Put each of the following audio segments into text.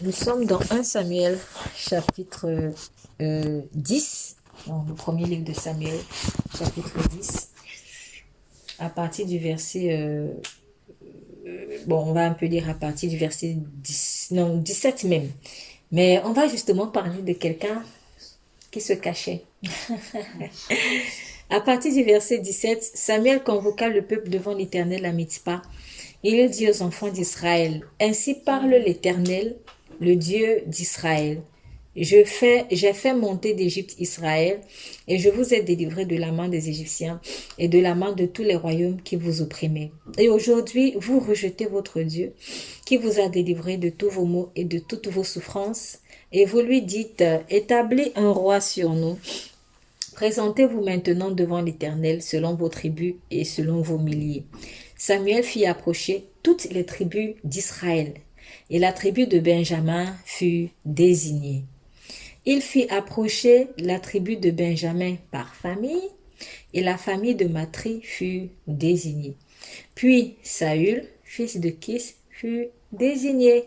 Nous sommes dans 1 Samuel, chapitre 10, dans le premier livre de Samuel, chapitre 10, à partir du verset, on va un peu lire à partir du verset 10, non, 17 même. Mais on va justement parler de quelqu'un qui se cachait. À partir du verset 17, Samuel convoqua le peuple devant l'Éternel à Mitzpah. Et il dit aux enfants d'Israël, « Ainsi parle l'Éternel, le Dieu d'Israël. J'ai fait monter d'Égypte Israël, et je vous ai délivré de la main des Égyptiens et de la main de tous les royaumes qui vous opprimaient. Et aujourd'hui, vous rejetez votre Dieu, qui vous a délivré de tous vos maux et de toutes vos souffrances, et vous lui dites, établis un roi sur nous. Présentez-vous maintenant devant l'Éternel selon vos tribus et selon vos milliers. » Samuel fit approcher toutes les tribus d'Israël, et la tribu de Benjamin fut désignée. Il fit approcher la tribu de Benjamin par famille, et la famille de Matri fut désignée. Puis Saül, fils de Kis, fut désigné.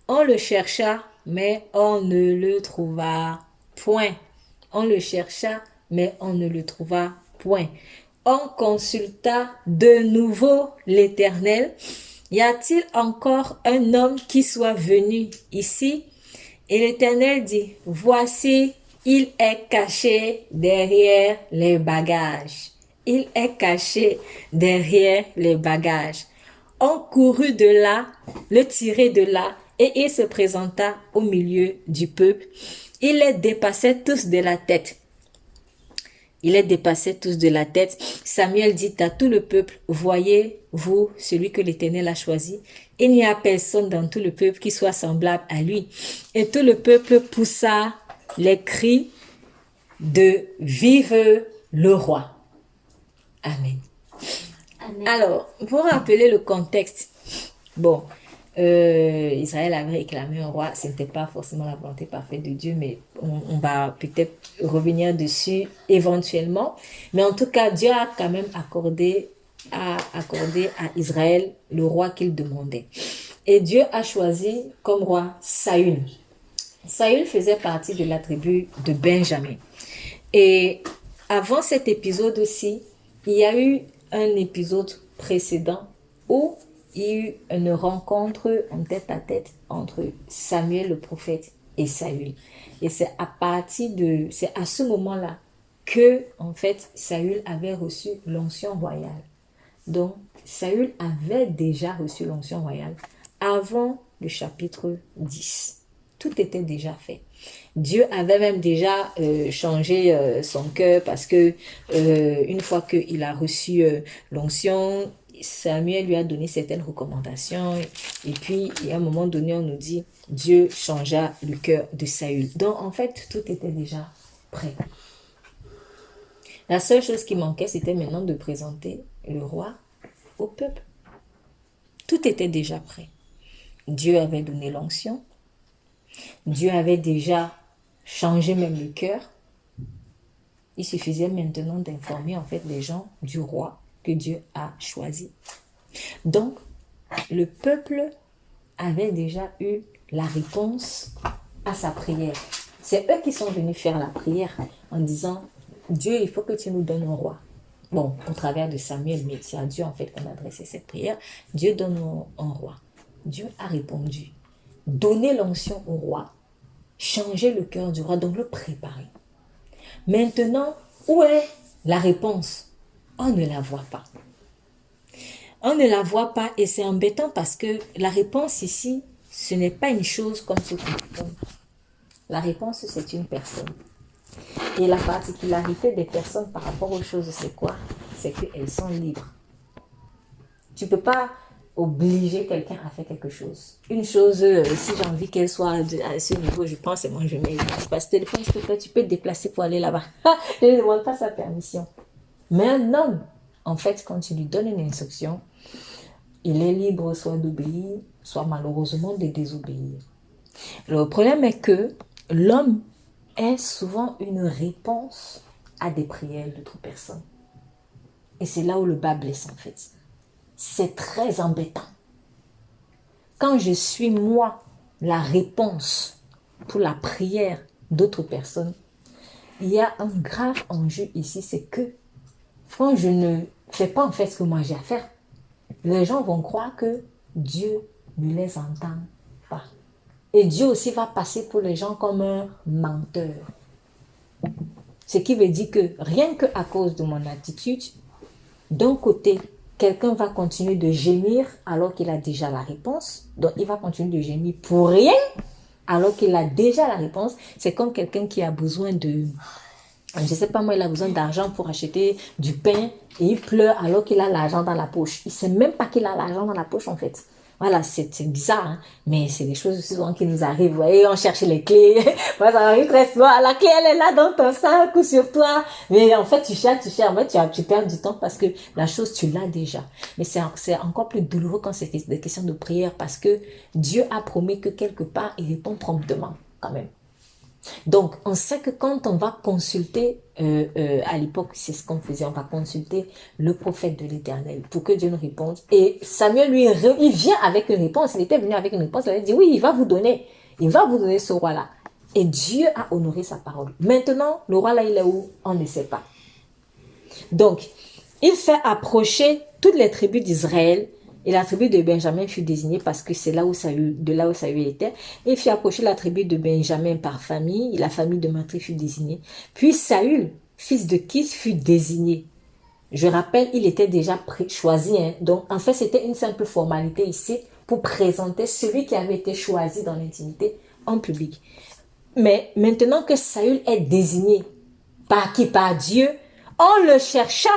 On le chercha, mais on ne le trouva point. On le chercha, mais on ne le trouva point. On consulta de nouveau l'Éternel. Y a-t-il encore un homme qui soit venu ici? Et l'Éternel dit, voici, il est caché derrière les bagages. Il est caché derrière les bagages. On courut de là, le tirait de là, et il se présenta au milieu du peuple. Il les dépassait tous de la tête. Samuel dit à tout le peuple, voyez-vous celui que l'Éternel a choisi? Il n'y a personne dans tout le peuple qui soit semblable à lui. Et tout le peuple poussa les cris de vive le roi. Amen. Amen. Alors, pour rappeler le contexte, Israël avait réclamé un roi, ce n'était pas forcément la volonté parfaite de Dieu, mais on va peut-être revenir dessus éventuellement. Mais en tout cas, Dieu a quand même accordé à Israël le roi qu'il demandait. Et Dieu a choisi comme roi Saül. Saül faisait partie de la tribu de Benjamin. Et avant cet épisode aussi, il y a eu un épisode précédent où il y a eu une rencontre en tête-à-tête entre Samuel le prophète et Saül. Et c'est à ce moment-là que, en fait, Saül avait reçu l'onction royale. Donc, Saül avait déjà reçu l'onction royale avant le chapitre 10. Tout était déjà fait. Dieu avait même déjà changé son cœur parce que une fois qu'il a reçu l'onction, Samuel lui a donné certaines recommandations et puis à un moment donné on nous dit Dieu changea le cœur de Saül. Donc en fait tout était déjà prêt. La seule chose qui manquait c'était maintenant de présenter le roi au peuple. Tout était déjà prêt. Dieu avait donné l'onction. Dieu avait déjà changé même le cœur. Il suffisait maintenant d'informer en fait les gens du roi que Dieu a choisi. Donc, le peuple avait déjà eu la réponse à sa prière. C'est eux qui sont venus faire la prière en disant « Dieu, il faut que tu nous donnes un roi. » Bon, au travers de Samuel, mais c'est à Dieu en fait qu'on a adressé cette prière. Dieu donne un roi. Dieu a répondu. Donner l'onction au roi, changer le cœur du roi, donc le préparer. Maintenant, où est la réponse? On ne la voit pas. On ne la voit pas et c'est embêtant parce que la réponse ici, ce n'est pas une chose comme ce qu'on donne. La réponse, c'est une personne. Et la particularité des personnes par rapport aux choses, c'est quoi? C'est qu'elles sont libres. Tu ne peux pas obliger quelqu'un à faire quelque chose. Une chose, si j'ai envie qu'elle soit à ce niveau, je pense, et moi je mets le téléphone, s'il te plaît, tu peux te déplacer pour aller là-bas. Je ne demande pas sa permission. Mais un homme, en fait, quand tu lui donnes une instruction, il est libre soit d'obéir, soit malheureusement de désobéir. Le problème est que l'homme est souvent une réponse à des prières d'autres personnes. Et c'est là où le bas blesse en fait. C'est très embêtant. Quand je suis moi la réponse pour la prière d'autres personnes, il y a un grave enjeu ici, c'est que quand je ne fais pas en fait ce que moi j'ai à faire, les gens vont croire que Dieu ne les entend pas. Et Dieu aussi va passer pour les gens comme un menteur. Ce qui veut dire que rien qu'à cause de mon attitude, d'un côté, quelqu'un va continuer de gémir alors qu'il a déjà la réponse. Donc, il va continuer de gémir pour rien alors qu'il a déjà la réponse. C'est comme quelqu'un qui a besoin de... Je ne sais pas moi, il a besoin d'argent pour acheter du pain et il pleure alors qu'il a l'argent dans la poche. Il ne sait même pas qu'il a l'argent dans la poche en fait. Voilà, c'est bizarre, hein? Mais c'est des choses souvent qui nous arrivent. Vous voyez, on cherche les clés. Moi, ça arrive très souvent. La clé, elle est là dans ton sac ou sur toi. Mais en fait, tu cherches. En fait, tu perds du temps parce que la chose, tu l'as déjà. Mais c'est encore plus douloureux quand c'est des questions de prière parce que Dieu a promis que quelque part, il répond promptement quand même. Donc, on sait que quand on va consulter, à l'époque, c'est ce qu'on faisait, on va consulter le prophète de l'Éternel pour que Dieu nous réponde. Et Samuel, lui, il vient avec une réponse. Il était venu avec une réponse. Il a dit, oui, il va vous donner ce roi-là. Et Dieu a honoré sa parole. Maintenant, le roi là, il est où? On ne sait pas. Donc, il fait approcher toutes les tribus d'Israël. Et la tribu de Benjamin fut désignée parce que c'est là où Saül était. Et il fit approcher la tribu de Benjamin par famille. Et la famille de Matri fut désignée. Puis Saül, fils de Kis, fut désigné. Je rappelle, il était déjà choisi. Hein. Donc, en fait, c'était une simple formalité ici pour présenter celui qui avait été choisi dans l'intimité en public. Mais maintenant que Saül est désigné par qui? Par Dieu, on le chercha,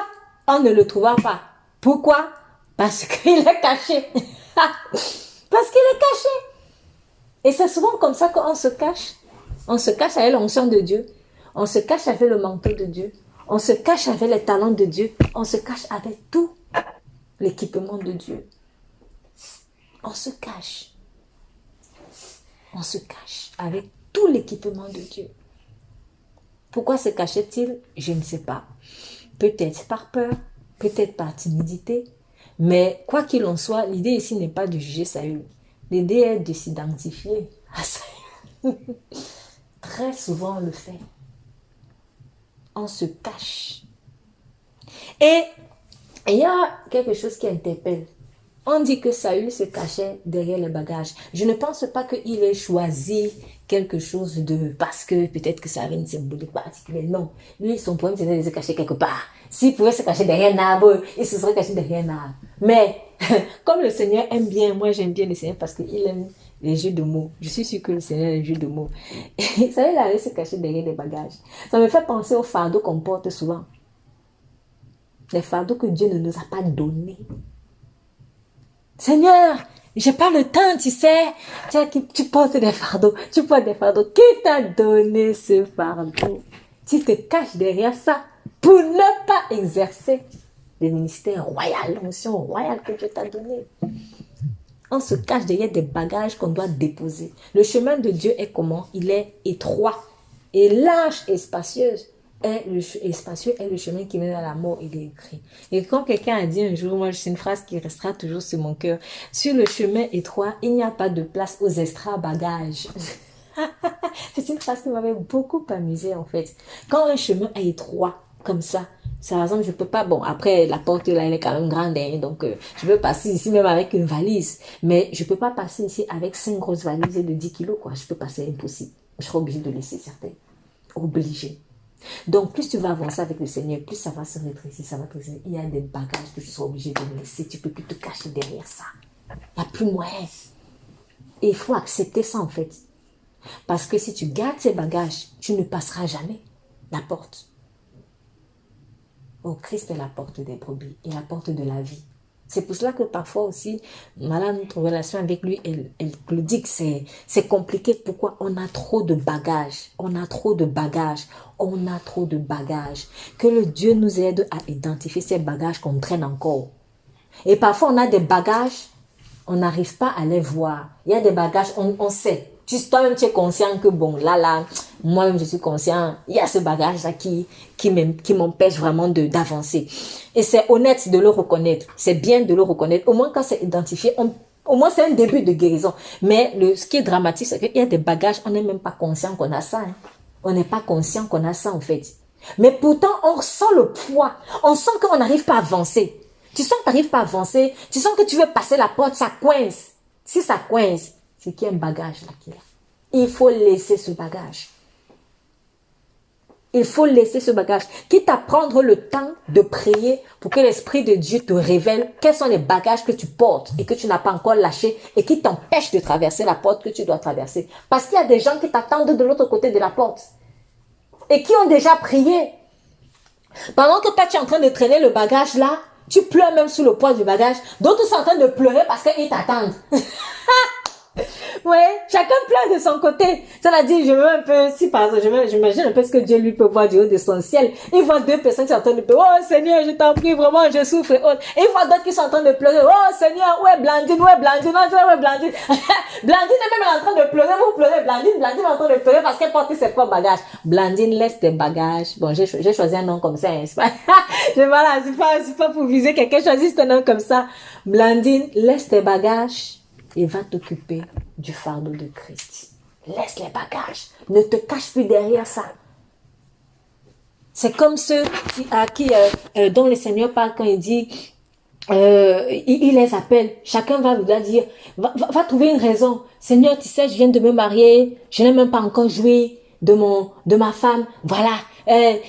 on ne le trouva pas. Pourquoi? Parce qu'il est caché. Parce qu'il est caché. Et c'est souvent comme ça qu'on se cache. On se cache avec l'onction de Dieu. On se cache avec le manteau de Dieu. On se cache avec les talents de Dieu. On se cache avec tout l'équipement de Dieu. On se cache. On se cache avec tout l'équipement de Dieu. Pourquoi se cachait-il? Je ne sais pas. Peut-être par peur, peut-être par timidité. Mais quoi qu'il en soit, l'idée ici n'est pas de juger Saül. L'idée est de s'identifier à Saül. Très souvent, on le fait. On se cache. Et il y a quelque chose qui interpelle. On dit que Saül se cachait derrière les bagages. Je ne pense pas qu'il ait choisi quelque chose parce que peut-être que ça avait une symbolique particulière. Non. Lui, son problème, c'était de se cacher quelque part. S'il pouvait se cacher derrière un arbre, il se serait caché derrière un arbre. Mais, comme le Seigneur aime bien, moi j'aime bien le Seigneur parce qu'il aime les jeux de mots. Je suis sûre que le Seigneur aime les jeux de mots. Et ça, il allait se cacher derrière des bagages. Ça me fait penser aux fardeaux qu'on porte souvent. Les fardeaux que Dieu ne nous a pas donnés. Seigneur, j'ai pas le temps, tu sais. Tu portes des fardeaux. Tu portes des fardeaux. Qui t'a donné ce fardeau? Tu te caches derrière ça pour ne pas exercer le ministère royal, l'onction royale que Dieu t'a donné. On se cache derrière des bagages qu'on doit déposer. Le chemin de Dieu est comment? Il est étroit et large et spacieux. Spacieux est le chemin qui mène à la mort, il est écrit. Et quand quelqu'un a dit un jour, moi c'est une phrase qui restera toujours sur mon cœur, sur le chemin étroit, il n'y a pas de place aux extra-bagages. C'est une phrase qui m'avait beaucoup amusée en fait. Quand un chemin est étroit, comme ça, par exemple, je peux pas, bon, après, la porte là, elle est quand même grande, hein, donc je peux passer ici même avec une valise, mais je peux pas passer ici avec 5 grosses valises de 10 kilos, quoi. Je peux passer, impossible. Je serai obligée de laisser certains. Obligée. Donc, plus tu vas avancer avec le Seigneur, plus ça va se rétrécir, ça va te rétrécir. Il y a des bagages que tu seras obligé de laisser. Tu ne peux plus te cacher derrière ça. Il n'y a plus moyen. Et il faut accepter ça, en fait. Parce que si tu gardes ces bagages, tu ne passeras jamais la porte. Oh, Christ est la porte des brebis et la porte de la vie. C'est pour cela que parfois aussi, malgré notre relation avec lui, elle le dit que c'est compliqué. Pourquoi? On a trop de bagages. On a trop de bagages. On a trop de bagages. Que le Dieu nous aide à identifier ces bagages qu'on traîne encore. Et parfois, on a des bagages, on n'arrive pas à les voir. Il y a des bagages, on sait. Toi-même, tu es conscient que bon, là, moi-même, je suis conscient, il y a ce bagage-là qui m'empêche vraiment d'avancer. Et c'est honnête de le reconnaître. C'est bien de le reconnaître. Au moins, quand c'est identifié, Au moins, c'est un début de guérison. Mais ce qui est dramatique, c'est qu'il y a des bagages, on n'est même pas conscient qu'on a ça. Hein. On n'est pas conscient qu'on a ça, en fait. Mais pourtant, on ressent le poids. On sent qu'on n'arrive pas à avancer. Tu sens que tu n'arrives pas à avancer. Tu sens que tu veux passer la porte, ça coince. Si ça coince, c'est qu'il y a un bagage là qui est là. Il faut laisser ce bagage. Il faut laisser ce bagage. Quitte à prendre le temps de prier pour que l'Esprit de Dieu te révèle quels sont les bagages que tu portes et que tu n'as pas encore lâchés et qui t'empêchent de traverser la porte que tu dois traverser. Parce qu'il y a des gens qui t'attendent de l'autre côté de la porte et qui ont déjà prié. Pendant que toi, tu es en train de traîner le bagage là, tu pleures même sous le poids du bagage. D'autres sont en train de pleurer parce qu'ils t'attendent. Ouais, chacun pleure de son côté. Ça l'a dit, je veux un peu, si par exemple, j'imagine un peu ce que Dieu lui peut voir du haut de son ciel. Il voit deux personnes qui sont en train de pleurer. Oh Seigneur, je t'en prie, vraiment, je souffre. Et il voit d'autres qui sont en train de pleurer. Oh Seigneur, ouais Blandine, ouais Blandine, ouais Blandine. Blandine est même en train de pleurer. Vous pleurez, Blandine est en train de pleurer parce qu'elle porte ses propres bagages. Blandine, laisse tes bagages. Bon, j'ai choisi un nom comme ça. Hein, voilà, c'est pas pour viser quelqu'un, choisis un nom comme ça. Blandine, laisse tes bagages. Et va t'occuper du fardeau de Christ. Laisse les bagages. Ne te cache plus derrière ça. C'est comme ceux dont le Seigneur parle quand il dit, il les appelle. Chacun va lui dire, va trouver une raison. Seigneur, tu sais, je viens de me marier. Je n'ai même pas encore joui de ma femme. Voilà.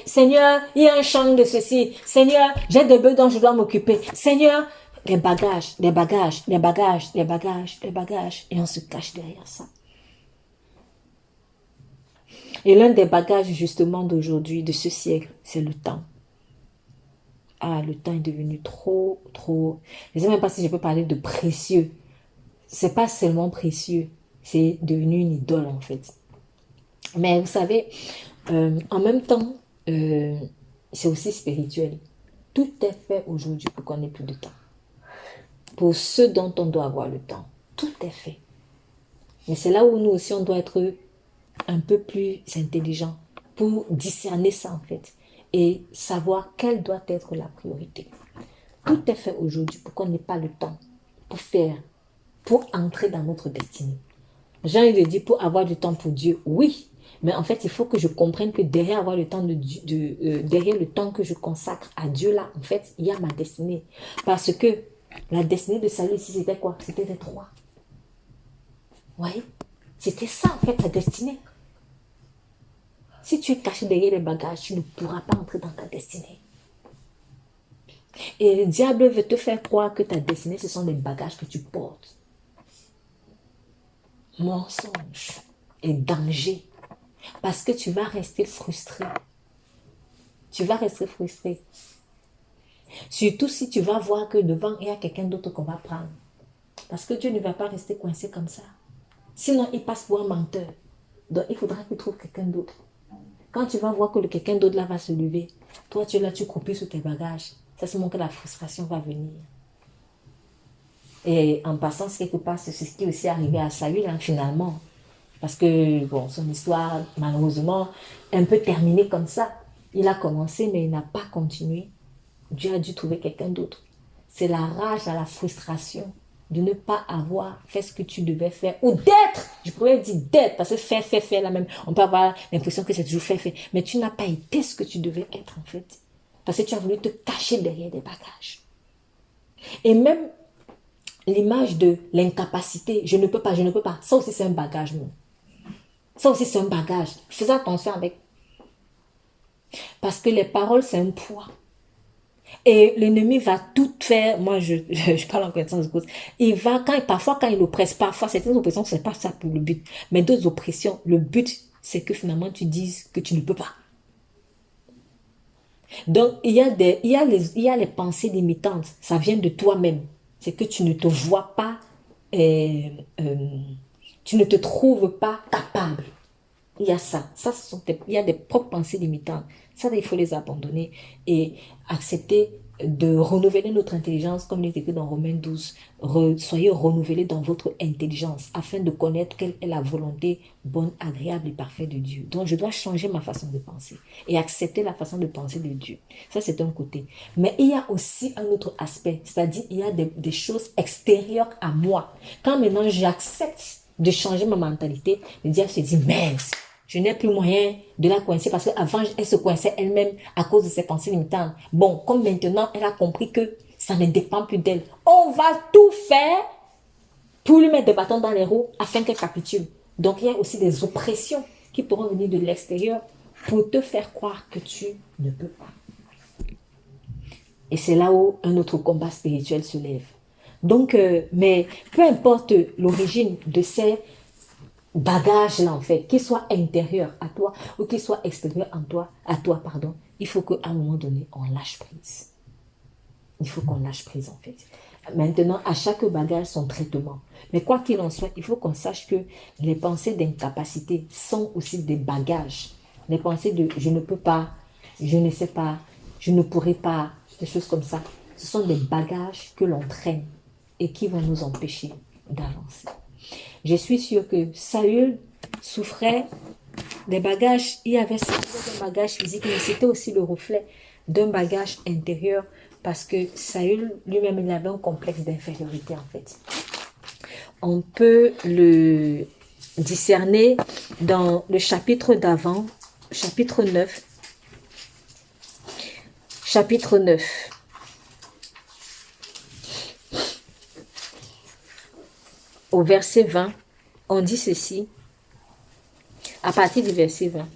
Seigneur, il y a un champ de ceci. Seigneur, j'ai des bœufs dont je dois m'occuper. Seigneur, des bagages, des bagages, des bagages, des bagages, des bagages. Et on se cache derrière ça. Et l'un des bagages justement d'aujourd'hui, de ce siècle, c'est le temps. Ah, le temps est devenu trop. Je ne sais même pas si je peux parler de précieux. C'est pas seulement précieux, c'est devenu une idole en fait. Mais vous savez, en même temps, c'est aussi spirituel. Tout est fait aujourd'hui pour qu'on n'ait plus de temps. Pour ceux dont on doit avoir le temps. Tout est fait. Mais c'est là où nous aussi, on doit être un peu plus intelligent pour discerner ça en fait. Et savoir quelle doit être la priorité. Tout est fait aujourd'hui pour qu'on n'ait pas le temps pour entrer dans notre destinée. Jean, il dit pour avoir du temps pour Dieu, oui. Mais en fait, il faut que je comprenne que derrière avoir le temps derrière le temps que je consacre à Dieu là, en fait, il y a ma destinée. Parce que la destinée de salut ici, c'était quoi? C'était d'être roi. Oui. C'était ça, en fait, ta destinée. Si tu es caché derrière les bagages, tu ne pourras pas entrer dans ta destinée. Et le diable veut te faire croire que ta destinée, ce sont les bagages que tu portes. Mensonge et danger. Parce que tu vas rester frustré. Tu vas rester frustré. Surtout si tu vas voir que devant, il y a quelqu'un d'autre qu'on va prendre. Parce que Dieu ne va pas rester coincé comme ça. Sinon, il passe pour un menteur. Donc, il faudra qu'il trouve quelqu'un d'autre. Quand tu vas voir que le quelqu'un d'autre là va se lever, toi, tu es là, tu croupis sous tes bagages. Ça se montre que la frustration va venir. Et en passant, c'est quelque part, c'est ce qui est aussi arrivé à Saül, hein, finalement. Parce que, bon, son histoire, malheureusement, est un peu terminée comme ça. Il a commencé, mais il n'a pas continué. Dieu a dû trouver quelqu'un d'autre. C'est la rage, la frustration de ne pas avoir fait ce que tu devais faire. Ou d'être, je pourrais dire d'être, parce que faire, là même, on peut avoir l'impression que c'est toujours fait. Mais tu n'as pas été ce que tu devais être, en fait. Parce que tu as voulu te cacher derrière des bagages. Et même l'image de l'incapacité, je ne peux pas. Ça aussi, c'est un bagage, non? Ça aussi, c'est un bagage. Fais attention avec. Parce que les paroles, c'est un poids. Et l'ennemi va tout faire. Moi, je parle en connaissance de cause. Parfois, quand il oppresse, parfois, certaines oppressions, c'est pas ça pour le but. Mais d'autres oppressions, le but, c'est que finalement, tu dises que tu ne peux pas. Donc, il y a les pensées limitantes. Ça vient de toi-même. C'est que tu ne te vois pas, tu ne te trouves pas capable. Il y a ça. Il y a des propres pensées limitantes. Ça, il faut les abandonner et accepter de renouveler notre intelligence, comme il est écrit dans Romains 12. Soyez renouvelés dans votre intelligence afin de connaître quelle est la volonté bonne, agréable et parfaite de Dieu. Donc, je dois changer ma façon de penser et accepter la façon de penser de Dieu. Ça, c'est un côté. Mais il y a aussi un autre aspect, c'est-à-dire il y a des choses extérieures à moi. Quand maintenant j'accepte de changer ma mentalité, le diable se dit, mince, je n'ai plus moyen de la coincer parce qu'avant, elle se coinçait elle-même à cause de ses pensées limitantes. Bon, comme maintenant, elle a compris que ça ne dépend plus d'elle. On va tout faire pour lui mettre des bâtons dans les roues afin qu'elle capitule. Donc, il y a aussi des oppressions qui pourront venir de l'extérieur pour te faire croire que tu ne peux pas. Et c'est là où un autre combat spirituel se lève. Donc, mais peu importe l'origine de ces bagages-là, en fait, qu'ils soient intérieurs à toi ou qu'ils soient extérieurs à toi, pardon, il faut qu'à un moment donné, on lâche prise. Il faut qu'on lâche prise, en fait. Maintenant, à chaque bagage, son traitement. Mais quoi qu'il en soit, il faut qu'on sache que les pensées d'incapacité sont aussi des bagages. Les pensées de « je ne peux pas »,« je ne sais pas »,« je ne pourrai pas », des choses comme ça. Ce sont des bagages que l'on traîne et qui vont nous empêcher d'avancer. Je suis sûre que Saül souffrait des bagages. Il y avait un bagage physique, mais c'était aussi le reflet d'un bagage intérieur parce que Saül lui-même, il avait un complexe d'infériorité en fait. On peut le discerner dans le chapitre d'avant, chapitre 9. Chapitre 9. Au verset 20, on dit ceci, à partir du verset 20.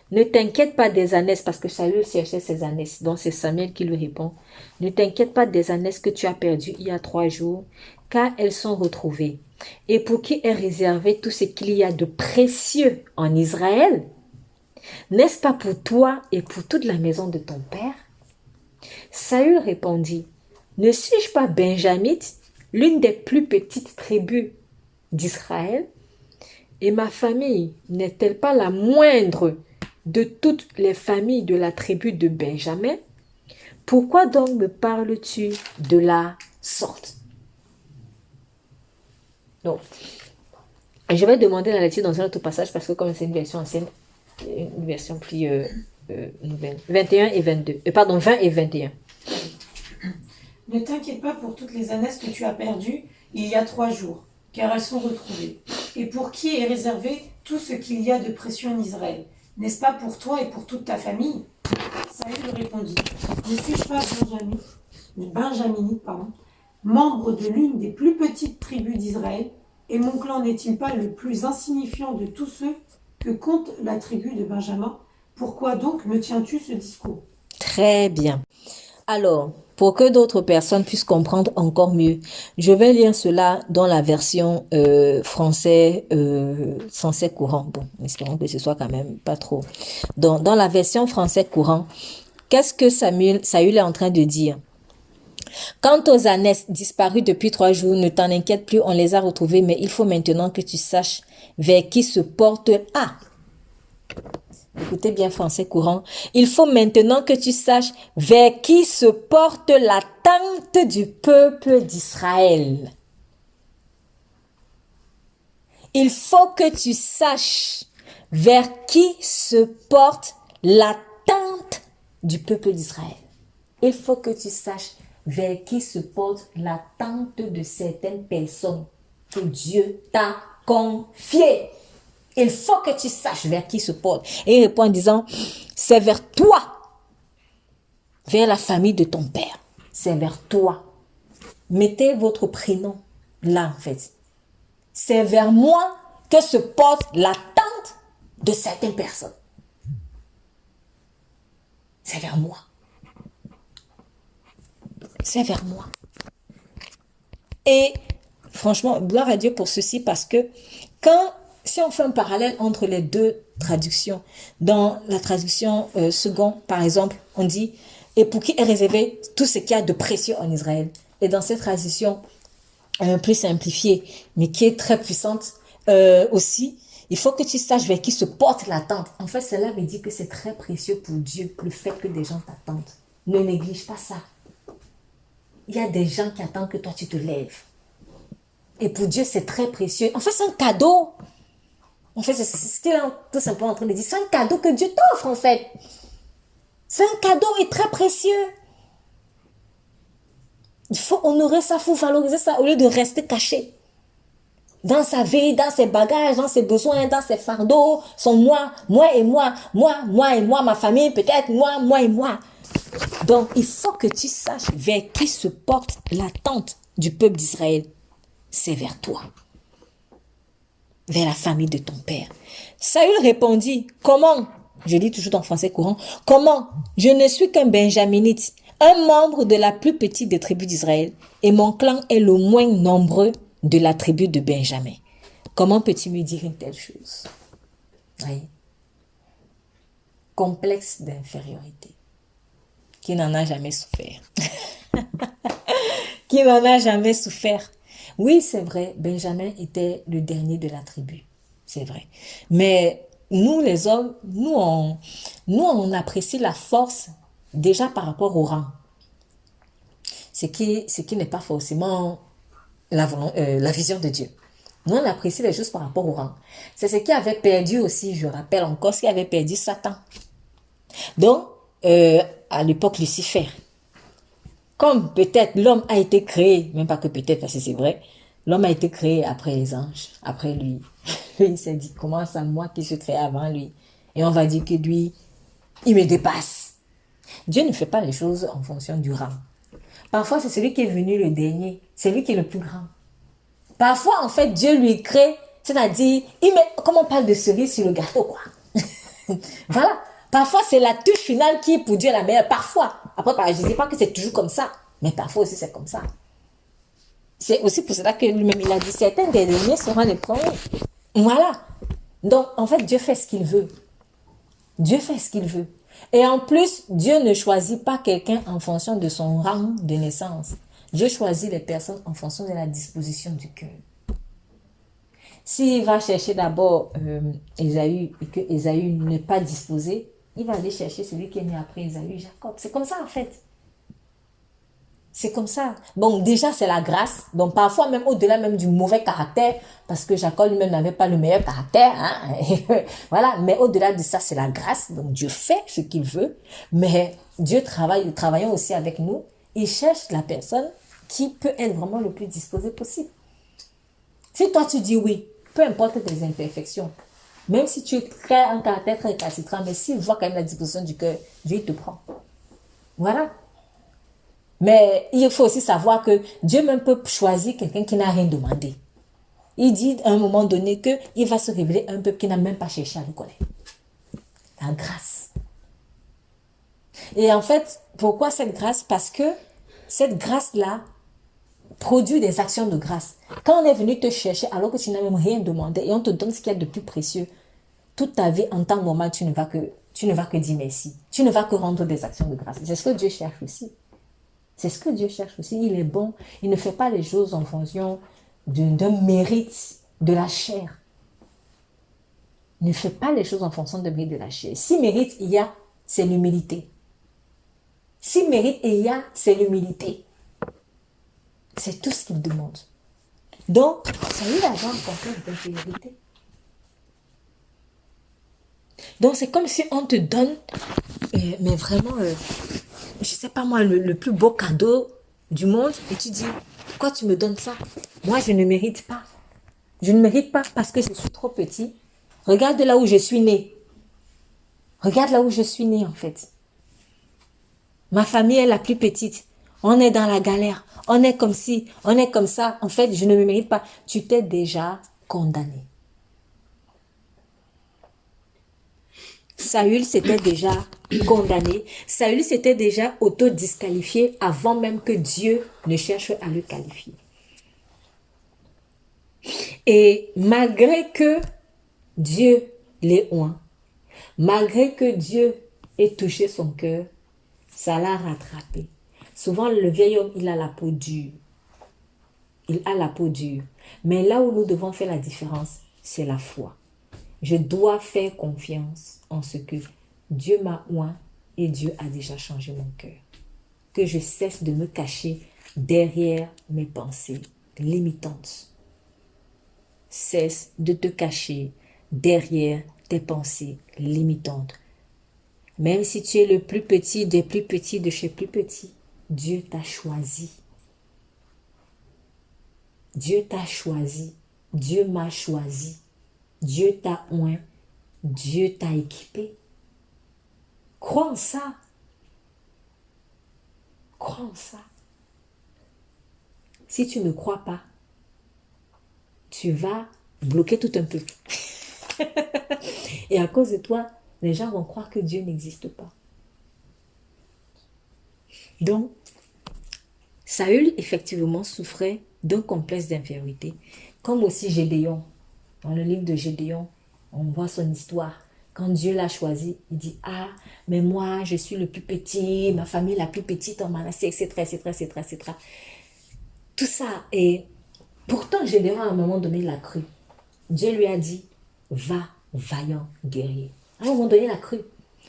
Ne t'inquiète pas des ânesses, parce que Saül cherchait ses ânesses, donc c'est Samuel qui lui répond. Ne t'inquiète pas des ânesses que tu as perdues il y a 3 jours, car elles sont retrouvées. Et pour qui est réservé tout ce qu'il y a de précieux en Israël? N'est-ce pas pour toi et pour toute la maison de ton père? Saül répondit, ne suis-je pas benjamite, l'une des plus petites tribus d'Israël? Et ma famille n'est-elle pas la moindre de toutes les familles de la tribu de Benjamin? Pourquoi donc me parles-tu de la sorte? Donc, je vais demander la lecture dans un autre passage parce que comme c'est une version ancienne, une version plus nouvelle. 21 et 22. Pardon, 20 et 21. Ne t'inquiète pas pour toutes les ânesses que tu as perdues il y a 3 jours, car elles sont retrouvées. Et pour qui est réservé tout ce qu'il y a de précieux en Israël? N'est-ce pas pour toi et pour toute ta famille? Saül répondit, ne suis-je pas benjaminite, membre de l'une des plus petites tribus d'Israël, et mon clan n'est-il pas le plus insignifiant de tous ceux que compte la tribu de Benjamin? Pourquoi donc me tiens-tu ce discours? Très bien. Alors, pour que d'autres personnes puissent comprendre encore mieux, je vais lire cela dans la version français courant. Bon, espérons que ce soit quand même pas trop. Dans la version français courant, qu'est-ce que Saül est en train de dire? Quant aux ânesses disparues depuis 3 jours, ne t'en inquiète plus, on les a retrouvées, mais il faut maintenant que tu saches vers qui se porte... Ah! Écoutez bien français courant. Il faut maintenant que tu saches vers qui se porte la tente du peuple d'Israël. Il faut que tu saches vers qui se porte la tente du peuple d'Israël. Il faut que tu saches vers qui se porte la tente de certaines personnes que Dieu t'a confiées. Il faut que tu saches vers qui se porte. Et il répond en disant, c'est vers toi, vers la famille de ton père. C'est vers toi. Mettez votre prénom là, en fait. C'est vers moi que se porte l'attente de certaines personnes. C'est vers moi. C'est vers moi. Et franchement, gloire à Dieu pour ceci parce que si on fait un parallèle entre les deux traductions, dans la traduction second, par exemple, on dit « Et pour qui est réservé tout ce qu'il y a de précieux en Israël ?» Et dans cette traduction plus simplifiée, mais qui est très puissante aussi, il faut que tu saches vers qui se porte l'attente. En fait, cela veut dire que c'est très précieux pour Dieu, le fait que des gens t'attendent. Ne néglige pas ça. Il y a des gens qui attendent que toi, tu te lèves. Et pour Dieu, c'est très précieux. En fait, c'est un cadeau. En fait, c'est ce qu'il est tout simplement en train de dire. C'est un cadeau que Dieu t'offre, en fait. C'est un cadeau et très précieux. Il faut honorer ça, il faut valoriser ça au lieu de rester caché. Dans sa vie, dans ses bagages, dans ses besoins, dans ses fardeaux, son moi et moi, ma famille peut-être, moi et moi. Donc, il faut que tu saches vers qui se porte l'attente du peuple d'Israël. C'est vers toi. Vers la famille de ton père. Saül répondit, comment? Je lis toujours en français courant. Comment? Je ne suis qu'un benjaminite, un membre de la plus petite des tribus d'Israël, et mon clan est le moins nombreux de la tribu de Benjamin. Comment peux-tu me dire une telle chose? Oui. Complexe d'infériorité. Qui n'en a jamais souffert. Qui n'en a jamais souffert. Oui, c'est vrai, Benjamin était le dernier de la tribu. C'est vrai. Mais nous, les hommes, nous, on apprécie la force déjà par rapport au rang. Ce qui n'est pas forcément la vision de Dieu. Nous, on apprécie les choses par rapport au rang. C'est ce qui avait perdu aussi, je rappelle encore, ce qui avait perdu Satan. Donc, à l'époque, Lucifer. Comme peut-être l'homme a été créé, même pas que peut-être, parce que c'est vrai, l'homme a été créé après les anges, après lui. Lui, il s'est dit, comment ça, moi qui suis créé avant lui? Et on va dire que lui, il me dépasse. Dieu ne fait pas les choses en fonction du rang. Parfois, c'est celui qui est venu le dernier, c'est lui qui est le plus grand. Parfois, en fait, Dieu lui crée, c'est-à-dire, il met, comme on parle de cerise sur le gâteau, quoi. Voilà. Parfois, c'est la touche finale qui est pour Dieu la meilleure. Parfois. Après, je ne dis pas que c'est toujours comme ça. Mais parfois aussi, c'est comme ça. C'est aussi pour cela que lui-même, il a dit, certains des derniers seront les premiers. Voilà. Donc, en fait, Dieu fait ce qu'il veut. Dieu fait ce qu'il veut. Et en plus, Dieu ne choisit pas quelqu'un en fonction de son rang de naissance. Dieu choisit les personnes en fonction de la disposition du cœur. S'il va chercher d'abord Ésaü et que Ésaü n'est pas disposé, il va aller chercher celui qui est né après Ésaü, Jacob. C'est comme ça en fait. C'est comme ça. Bon, déjà c'est la grâce. Donc parfois même au-delà même du mauvais caractère, parce que Jacob lui-même n'avait pas le meilleur caractère. Hein? Voilà. Mais au-delà de ça, c'est la grâce. Donc Dieu fait ce qu'il veut. Mais Dieu travaillant aussi avec nous, il cherche la personne qui peut être vraiment le plus disposée possible. Si toi tu dis oui, peu importe tes imperfections, même si tu crées un caractère très récalcitrant, mais s'il voit quand même la disposition du cœur, Dieu te prend. Voilà. Mais il faut aussi savoir que Dieu même peut choisir quelqu'un qui n'a rien demandé. Il dit à un moment donné qu'il va se révéler un peuple qui n'a même pas cherché à le connaître. La grâce. Et en fait, pourquoi cette grâce? Parce que cette grâce-là produit des actions de grâce. Quand on est venu te chercher alors que tu n'as même rien demandé et on te donne ce qu'il y a de plus précieux, toute ta vie en temps normal, tu ne vas que dire merci. Tu ne vas que rendre des actions de grâce. C'est ce que Dieu cherche aussi. C'est ce que Dieu cherche aussi. Il est bon. Il ne fait pas les choses en fonction d'un mérite de la chair. Il ne fait pas les choses en fonction de mérite de la chair. Si mérite il y a, c'est l'humilité. Si mérite il y a, c'est l'humilité. C'est tout ce qu'il demande. Donc, ça lui avoir un complexe d'infériorité. Donc, c'est comme si on te donne, mais vraiment, je ne sais pas moi, le plus beau cadeau du monde. Et tu dis, pourquoi tu me donnes ça? Moi, je ne mérite pas. Je ne mérite pas parce que je suis trop petit. Regarde là où je suis né. Regarde là où je suis né, en fait. Ma famille est la plus petite. On est dans la galère. On est comme ci, on est comme ça. En fait, je ne me mérite pas. Tu t'es déjà condamné. Saül s'était déjà condamné. Saül s'était déjà auto-disqualifié avant même que Dieu ne cherche à le qualifier. Et malgré que Dieu l'ait oint, malgré que Dieu ait touché son cœur, ça l'a rattrapé. Souvent, le vieil homme, il a la peau dure. Il a la peau dure. Mais là où nous devons faire la différence, c'est la foi. Je dois faire confiance en ce que Dieu m'a oint et Dieu a déjà changé mon cœur. que je cesse de me cacher derrière mes pensées limitantes. Cesse de te cacher derrière tes pensées limitantes. Même si tu es le plus petit des plus petits de chez plus petits, Dieu t'a choisi. Dieu t'a choisi. Dieu m'a choisi. Dieu t'a oint. Dieu t'a équipé. Crois en ça. Crois en ça. Si tu ne crois pas, tu vas bloquer tout un peu. Et à cause de toi, les gens vont croire que Dieu n'existe pas. Donc, Saül, effectivement, souffrait d'un complexe d'infériorité. Comme aussi Gédéon. Dans le livre de Gédéon, on voit son histoire. Quand Dieu l'a choisi, il dit, ah, mais moi, je suis le plus petit, ma famille la plus petite en Manassé, etc., etc., etc., etc. Tout ça. Et pourtant, Gédéon, à un moment donné, l'a cru. Dieu lui a dit, va, vaillant guerrier. À un moment donné, il a cru.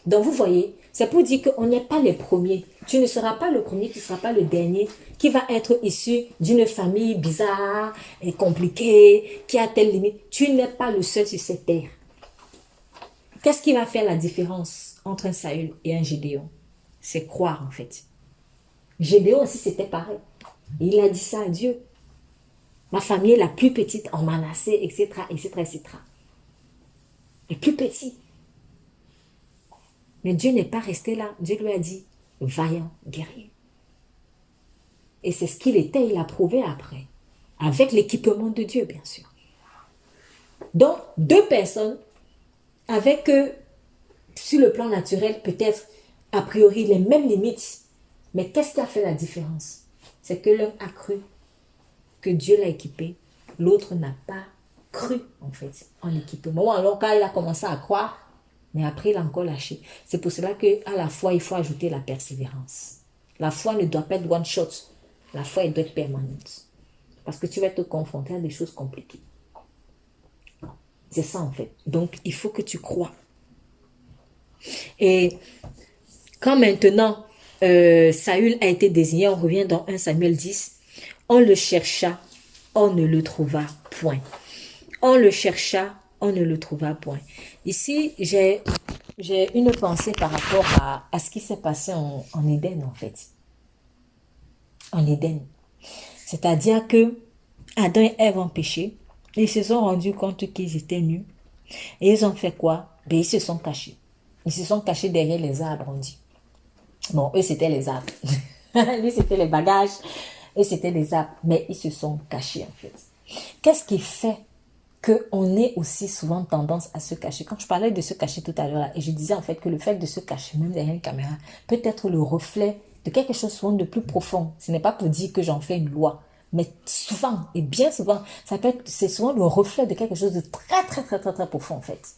Donc, vous voyez, c'est pour dire qu'on n'est pas les premiers. Tu ne seras pas le premier, tu ne seras pas le dernier qui va être issu d'une famille bizarre et compliquée, qui a telle limite. Tu n'es pas le seul sur cette terre. Qu'est-ce qui va faire la différence entre un Saül et un Gédéon? C'est croire, en fait. Gédéon aussi, c'était pareil. Il a dit ça à Dieu. Ma famille est la plus petite en Manassé, etc., etc., etc. Le plus petit. Mais Dieu n'est pas resté là. Dieu lui a dit, vaillant guerrier. Et c'est ce qu'il était, il a prouvé après. Avec l'équipement de Dieu, bien sûr. Donc, deux personnes avec, sur le plan naturel, peut-être, a priori, les mêmes limites. Mais qu'est-ce qui a fait la différence? C'est que l'un a cru que Dieu l'a équipé. L'autre n'a pas cru, en fait, en l'équipement. Alors, quand il a commencé à croire, mais après, il a encore lâché. C'est pour cela qu'à la foi, il faut ajouter la persévérance. La foi ne doit pas être one shot. La foi, elle doit être permanente. Parce que tu vas te confronter à des choses compliquées. C'est ça, en fait. Donc, il faut que tu crois. Et quand maintenant, Saül a été désigné, on revient dans 1 Samuel 10, on le chercha, on ne le trouva point. On le chercha, on ne le trouva point. Ici, j'ai une pensée par rapport à ce qui s'est passé en Éden, en fait. En Éden. C'est-à-dire que Adam et Ève ont péché. Ils se sont rendus compte qu'ils étaient nus. Et ils ont fait quoi? Ben, ils se sont cachés. Ils se sont cachés derrière les arbres, on dit. Bon, eux, c'était les arbres. Lui, c'était les bagages. Eux, c'était les arbres. Mais ils se sont cachés, en fait. Qu'est-ce qui fait qu'on ait aussi souvent tendance à se cacher? Quand je parlais de se cacher tout à l'heure, et je disais en fait que le fait de se cacher, même derrière une caméra, peut être le reflet de quelque chose souvent de plus profond. Ce n'est pas pour dire que j'en fais une loi. Mais souvent, et bien souvent, c'est souvent le reflet de quelque chose de très, très, très, très, très profond, en fait.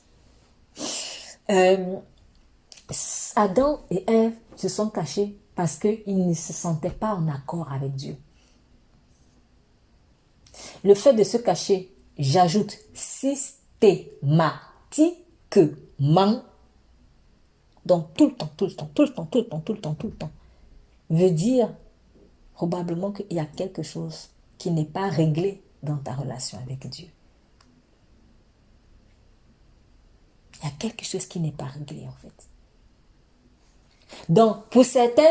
Adam et Ève se sont cachés parce qu'ils ne se sentaient pas en accord avec Dieu. Le fait de se cacher, j'ajoute systématiquement, donc tout le temps, tout le temps, tout le temps, tout le temps, tout le temps, tout le temps, veut dire probablement qu'il y a quelque chose qui n'est pas réglé dans ta relation avec Dieu. Il y a quelque chose qui n'est pas réglé, en fait. Donc, pour certains,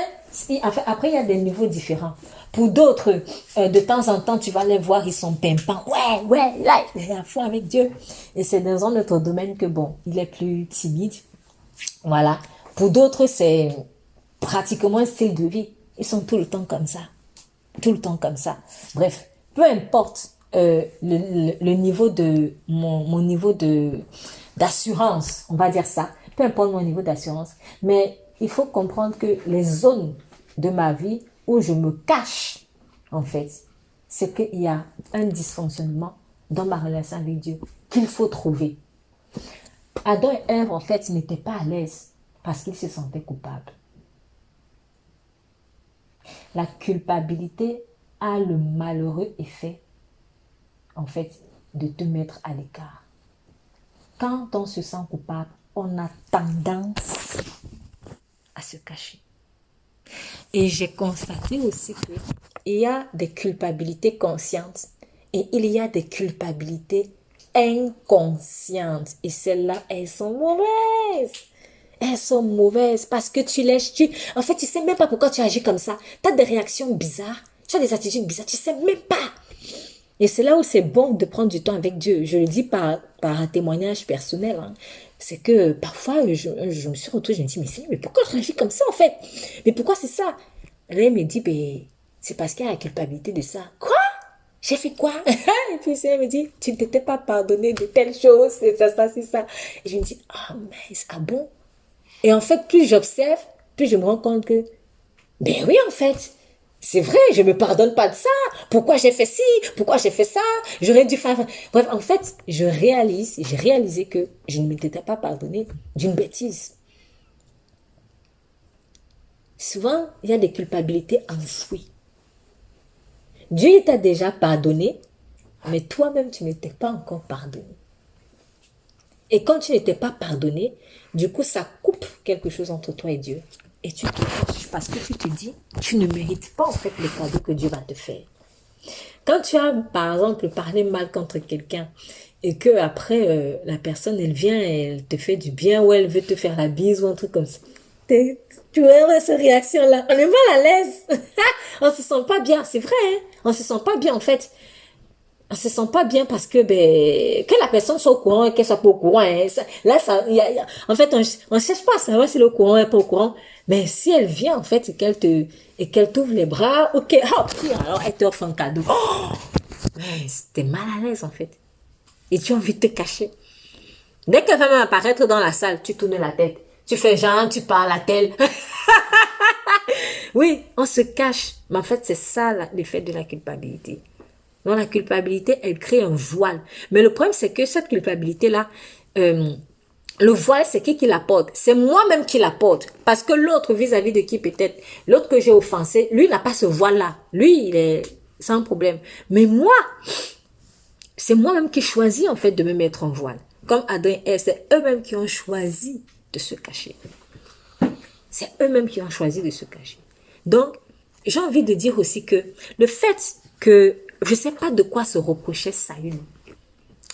après, il y a des niveaux différents. Pour d'autres, de temps en temps, tu vas les voir, ils sont pimpants. Ouais, là, il est à fond avec Dieu. Et c'est dans un autre domaine que, bon, il est plus timide. Voilà. Pour d'autres, c'est pratiquement un style de vie. Ils sont tout le temps comme ça. Tout le temps comme ça. Bref, peu importe le niveau de mon niveau d'assurance, on va dire ça. Peu importe mon niveau d'assurance. Mais il faut comprendre que les zones de ma vie où je me cache, en fait, c'est qu'il y a un dysfonctionnement dans ma relation avec Dieu qu'il faut trouver. Adam et Ève, en fait, n'étaient pas à l'aise parce qu'ils se sentaient coupables. La culpabilité a le malheureux effet, en fait, de te mettre à l'écart. Quand on se sent coupable, on a tendance à se cacher. Et j'ai constaté aussi qu'il y a des culpabilités conscientes et il y a des culpabilités inconscientes. Et celles-là, elles sont mauvaises. Elles sont mauvaises parce que en fait, tu sais même pas pourquoi tu agis comme ça. Tu as des réactions bizarres, tu as des attitudes bizarres, tu sais même pas. Et c'est là où c'est bon de prendre du temps avec Dieu. Je le dis par un témoignage personnel. Hein. C'est que parfois, je me suis retrouvée, je me dis, mais pourquoi je réagis comme ça en fait? Mais pourquoi c'est ça? Là, il me dit, ben, c'est parce qu'il y a la culpabilité de ça. Quoi? J'ai fait quoi? Et puis elle me dit, tu ne t'étais pas pardonné de telle chose, c'est ça, c'est ça. Et je me dis, ah mince, ah bon? Et en fait, plus j'observe, plus je me rends compte que, ben oui, en fait, c'est vrai, je me pardonne pas de ça. Pourquoi j'ai fait ci? Pourquoi j'ai fait ça? J'aurais dû faire... Bref, en fait, j'ai réalisé que je ne m'étais pas pardonné d'une bêtise. Souvent, il y a des culpabilités enfouies. Dieu t'a déjà pardonné, mais toi-même, tu n'étais pas encore pardonné. Et quand tu n'étais pas pardonné, du coup, ça coupe quelque chose entre toi et Dieu. Et tu te caches parce que tu te dis, tu ne mérites pas en fait les cadeaux que Dieu va te faire. Quand tu as, par exemple, parlé mal contre quelqu'un et que après la personne, elle vient et elle te fait du bien ou elle veut te faire la bise ou un truc comme ça. Tu vois cette réaction-là, on est mal à l'aise. On se sent pas bien, c'est vrai. Hein? On se sent pas bien en fait. On se sent pas bien parce que que la personne soit au courant et qu'elle soit pas au courant. Hein. En fait, on cherche pas à savoir si elle est au courant ou elle est pas au courant. Mais si elle vient en fait et qu'elle t'ouvre les bras, ok, hop, alors elle t'offre un cadeau. Oh, mais t'es mal à l'aise en fait. Et tu as envie de te cacher. Dès qu'elle va même apparaître dans la salle, tu tournes la tête. Tu fais genre, tu parles à tel. Oui, on se cache. Mais en fait, c'est ça l'effet de la culpabilité. Donc la culpabilité, elle crée un voile. Mais le problème, c'est que cette culpabilité-là, le voile, c'est qui la porte? C'est moi-même qui la porte. Parce que l'autre, vis-à-vis de qui peut-être, l'autre que j'ai offensé, lui n'a pas ce voile-là. Lui, il est sans problème. Mais moi, c'est moi-même qui choisis en fait de me mettre en voile. Comme Adam et Ève, c'est eux-mêmes qui ont choisi de se cacher. C'est eux-mêmes qui ont choisi de se cacher. Donc, j'ai envie de dire aussi que le fait que je ne sais pas de quoi se reprochait Saül.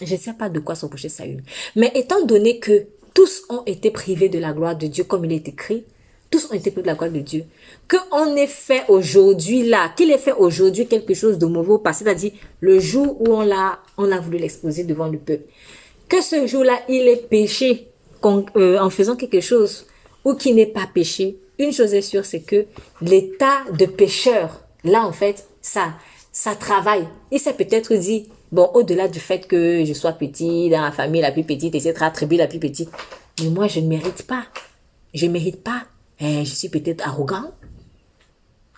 Je ne sais pas de quoi se reprochait Saül. Mais étant donné que tous ont été privés de la gloire de Dieu, comme il est écrit, tous ont été privés de la gloire de Dieu, qu'on ait fait aujourd'hui là, qu'il ait fait aujourd'hui quelque chose de mauvais au passé, c'est-à-dire le jour où on a voulu l'exposer devant le peuple, que ce jour-là, il ait péché en faisant quelque chose ou qu'il n'ait pas péché, une chose est sûre, c'est que l'état de pécheur, là en fait, ça travaille. Il s'est peut-être dit, bon, au-delà du fait que je sois petit, dans la famille la plus petite, etc., tribu la plus petite, mais moi, je ne mérite pas. Je ne mérite pas. Je suis peut-être arrogant.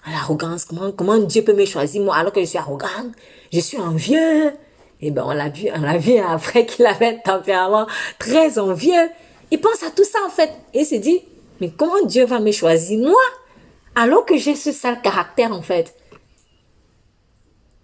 L'arrogance, comment Dieu peut me choisir, moi, alors que je suis arrogant? Je suis envieux. Et ben, on l'a vu après qu'il avait un tempérament très envieux. Il pense à tout ça, en fait. Et il se dit, mais comment Dieu va me choisir, moi, alors que j'ai ce sale caractère, en fait?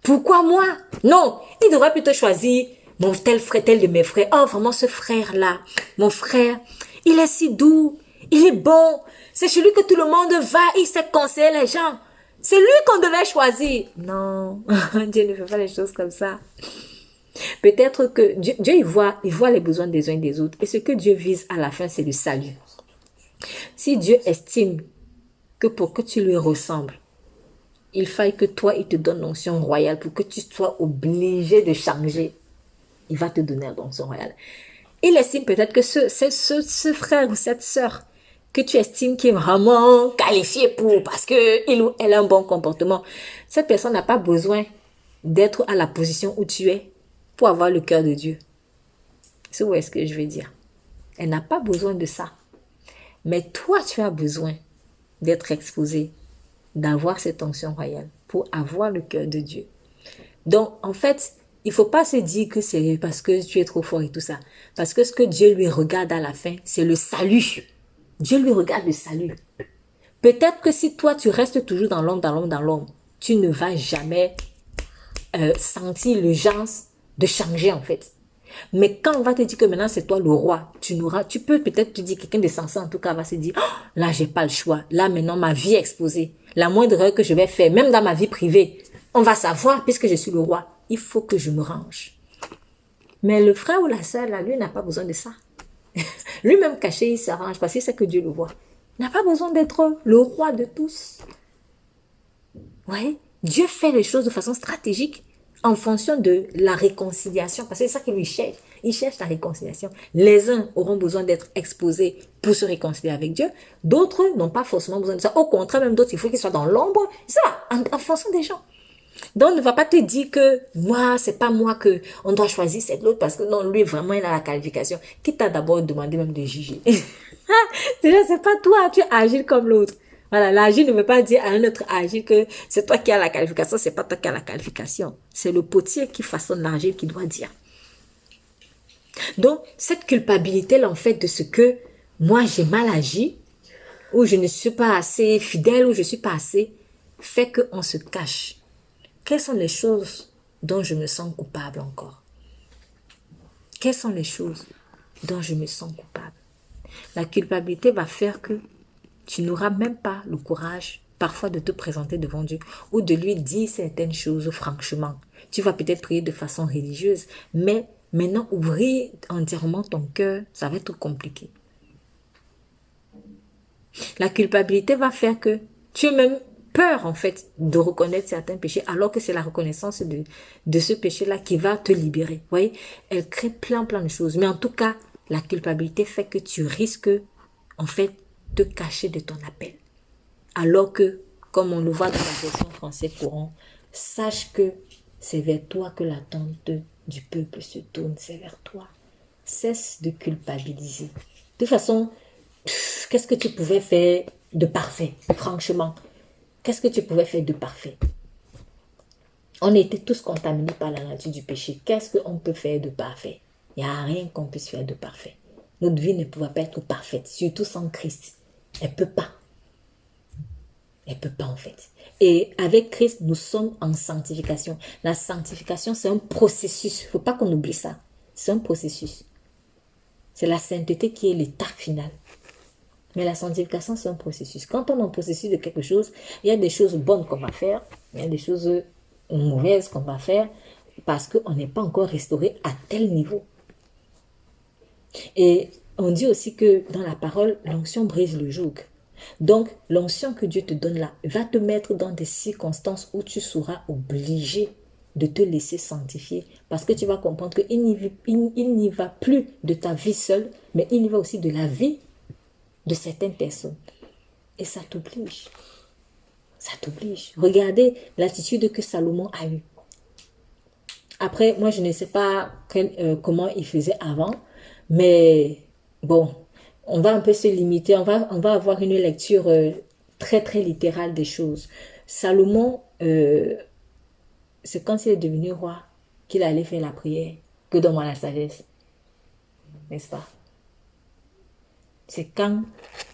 Pourquoi moi? Non, il devrait plutôt choisir mon tel frère, tel de mes frères. Oh, vraiment, ce frère-là, mon frère, il est si doux, il est bon. C'est chez lui que tout le monde va, il sait conseiller les gens. C'est lui qu'on devait choisir. Non, Dieu ne fait pas les choses comme ça. Peut-être que Dieu il voit les besoins des uns et des autres. Et ce que Dieu vise à la fin, c'est le salut. Si Dieu estime que pour que tu lui ressembles, il faille que toi, il te donne l'onction royale pour que tu sois obligé de changer. Il va te donner l'onction royale. Il estime peut-être que ce frère ou cette sœur que tu estimes qui est vraiment qualifié parce qu'il ou elle a un bon comportement, cette personne n'a pas besoin d'être à la position où tu es pour avoir le cœur de Dieu. C'est où est-ce que je veux dire? Elle n'a pas besoin de ça. Mais toi, tu as besoin d'être exposé, d'avoir cette onction royale pour avoir le cœur de Dieu. Donc, en fait, il ne faut pas se dire que c'est parce que tu es trop fort et tout ça. Parce que ce que Dieu lui regarde à la fin, c'est le salut. Dieu lui regarde le salut. Peut-être que si toi, tu restes toujours dans l'ombre, tu ne vas jamais sentir l'urgence de changer, en fait. Mais quand on va te dire que maintenant c'est toi le roi, tu peux peut-être te dire, quelqu'un de sensé en tout cas va se dire, oh, là j'ai pas le choix, là maintenant ma vie est exposée, la moindre erreur que je vais faire, même dans ma vie privée, on va savoir puisque je suis le roi. Il faut que je me range. Mais le frère ou la sœur, là, lui, n'a pas besoin de ça. Lui-même caché, il s'arrange parce qu'il sait que Dieu le voit. Il n'a pas besoin d'être le roi de tous. Ouais. Dieu fait les choses de façon stratégique en fonction de la réconciliation. Parce que c'est ça qu'il lui cherche. Il cherche la réconciliation. Les uns auront besoin d'être exposés pour se réconcilier avec Dieu. D'autres n'ont pas forcément besoin de ça. Au contraire, même d'autres, il faut qu'ils soient dans l'ombre. Ça, en fonction des gens. Donc, ne va pas te dire que moi, c'est pas moi que on doit choisir, c'est l'autre parce que non, lui, vraiment, il a la qualification. Qui t'a d'abord demandé même de juger? Déjà, c'est pas toi, tu agis comme l'autre. Voilà, l'agir ne veut pas dire à un autre agir que c'est toi qui as la qualification, c'est pas toi qui as la qualification. C'est le potier qui façonne l'argile qui doit dire. Donc, cette culpabilité-là, en fait, de ce que moi, j'ai mal agi, ou je ne suis pas assez fidèle, ou je suis pas assez, fait qu'on se cache. Quelles sont les choses dont je me sens coupable encore? Quelles sont les choses dont je me sens coupable? La culpabilité va faire que tu n'auras même pas le courage parfois de te présenter devant Dieu ou de lui dire certaines choses franchement. Tu vas peut-être prier de façon religieuse, mais maintenant ouvrir entièrement ton cœur, ça va être compliqué. La culpabilité va faire que tu as même peur en fait de reconnaître certains péchés alors que c'est la reconnaissance de ce péché-là qui va te libérer. Vous voyez, elle crée plein de choses. Mais en tout cas, la culpabilité fait que tu risques en fait te cacher de ton appel. Alors que, comme on le voit dans la version française courant, sache que c'est vers toi que l'attente du peuple se tourne, c'est vers toi. Cesse de culpabiliser. De toute façon, qu'est-ce que tu pouvais faire de parfait, franchement? Qu'est-ce que tu pouvais faire de parfait? On était tous contaminés par la nature du péché. Qu'est-ce qu'on peut faire de parfait? Il n'y a rien qu'on puisse faire de parfait. Notre vie ne pouvait pas être parfaite, surtout sans Christ. Elle ne peut pas. Elle ne peut pas en fait. Et avec Christ, nous sommes en sanctification. La sanctification, c'est un processus. Il ne faut pas qu'on oublie ça. C'est un processus. C'est la sainteté qui est l'état final. Mais la sanctification, c'est un processus. Quand on est en processus de quelque chose, il y a des choses bonnes qu'on va faire, il y a des choses mauvaises qu'on va faire parce qu'on n'est pas encore restauré à tel niveau. Et on dit aussi que dans la parole, l'onction brise le joug. Donc, l'onction que Dieu te donne là va te mettre dans des circonstances où tu seras obligé de te laisser sanctifier parce que tu vas comprendre qu'il n'y va plus de ta vie seule, mais il y va aussi de la vie de certaines personnes. Et ça t'oblige. Ça t'oblige. Regardez l'attitude que Salomon a eue. Après, moi, je ne sais pas comment il faisait avant, mais bon, on va un peu se limiter. On va avoir une lecture très littérale des choses. Salomon, c'est quand il est devenu roi qu'il allait faire la prière. Que donne-moi la sagesse. N'est-ce pas? C'est quand,